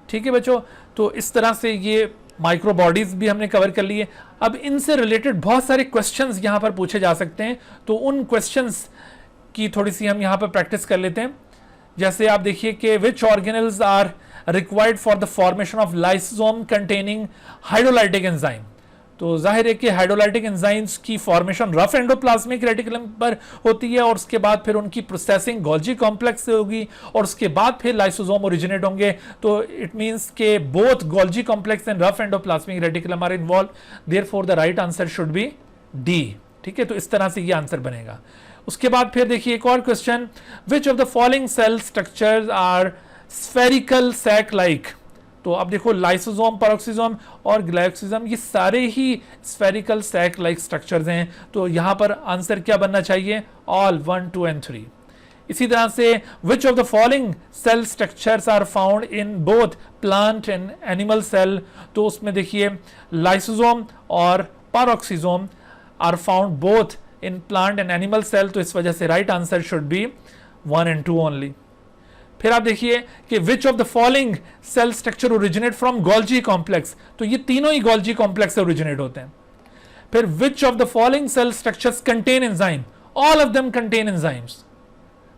ठीक है बच्चों, तो इस तरह से ये माइक्रो बॉडीज भी हमने कवर कर लिए। अब इनसे रिलेटेड बहुत सारे क्वेश्चंस यहां पर पूछे जा सकते हैं, तो उन क्वेश्चंस की थोड़ी सी हम यहां पर प्रैक्टिस कर लेते हैं। जैसे आप देखिए कि which organelles are required for the formation of lysosome containing hydrolytic enzyme. तो जाहिर है कि हाइड्रोलाइटिक एंजाइम्स की फॉर्मेशन रफ एंडोप्लाज्मिक रेटिकुलम पर होती है और उसके बाद फिर उनकी प्रोसेसिंग गोल्जी कॉम्प्लेक्स से होगी और उसके बाद फिर लाइसोसोम ओरिजिनेट होंगे। तो इट मींस के both Golgi complex and rough endoplasmic reticulum are involve, therefore the right answer should be D. ठीक है, तो इस तरह से ये आंसर बनेगा। उसके बाद फिर देखिए एक और question, which of the following cell structures are spherical sac like. तो अब देखो लाइसोसोम, पेरोक्सिसोम और ग्लाइकोसिसोम ये सारे ही स्फेरिकल सैक लाइक स्ट्रक्चर्स हैं, तो यहां पर आंसर क्या बनना चाहिए, ऑल 1, 2 एंड 3। इसी तरह से which of the following cell structures are found in both plant and animal cell. तो उसमें देखिए लाइसोसोम और peroxisome are found both in plant and animal cell, तो इस वजह से right answer should be 1 and 2 only. फिर आप देखिए कि which of the following cell structure originate from Golgi complex, तो ये तीनों ही गोल्जी कॉम्प्लेक्स से ओरिजिनेट होते हैं। फिर विच of the following cell structures contain enzyme, all of them contain enzymes.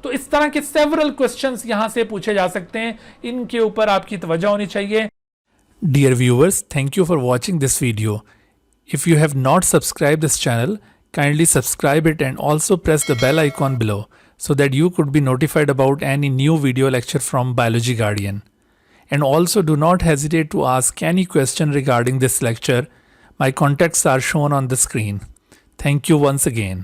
तो इस तरह के सेवरल क्वेश्चंस यहां से पूछे जा सकते हैं, इनके ऊपर आपकी तवज्जो होनी चाहिए। Dear viewers, thank you for watching this video. If you have not subscribed this channel, kindly subscribe it and also press the bell icon below so that you could be notified about any new video lecture from Biology Guardian. And also do not hesitate to ask any question regarding this lecture. My contacts are shown on the screen. Thank you once again.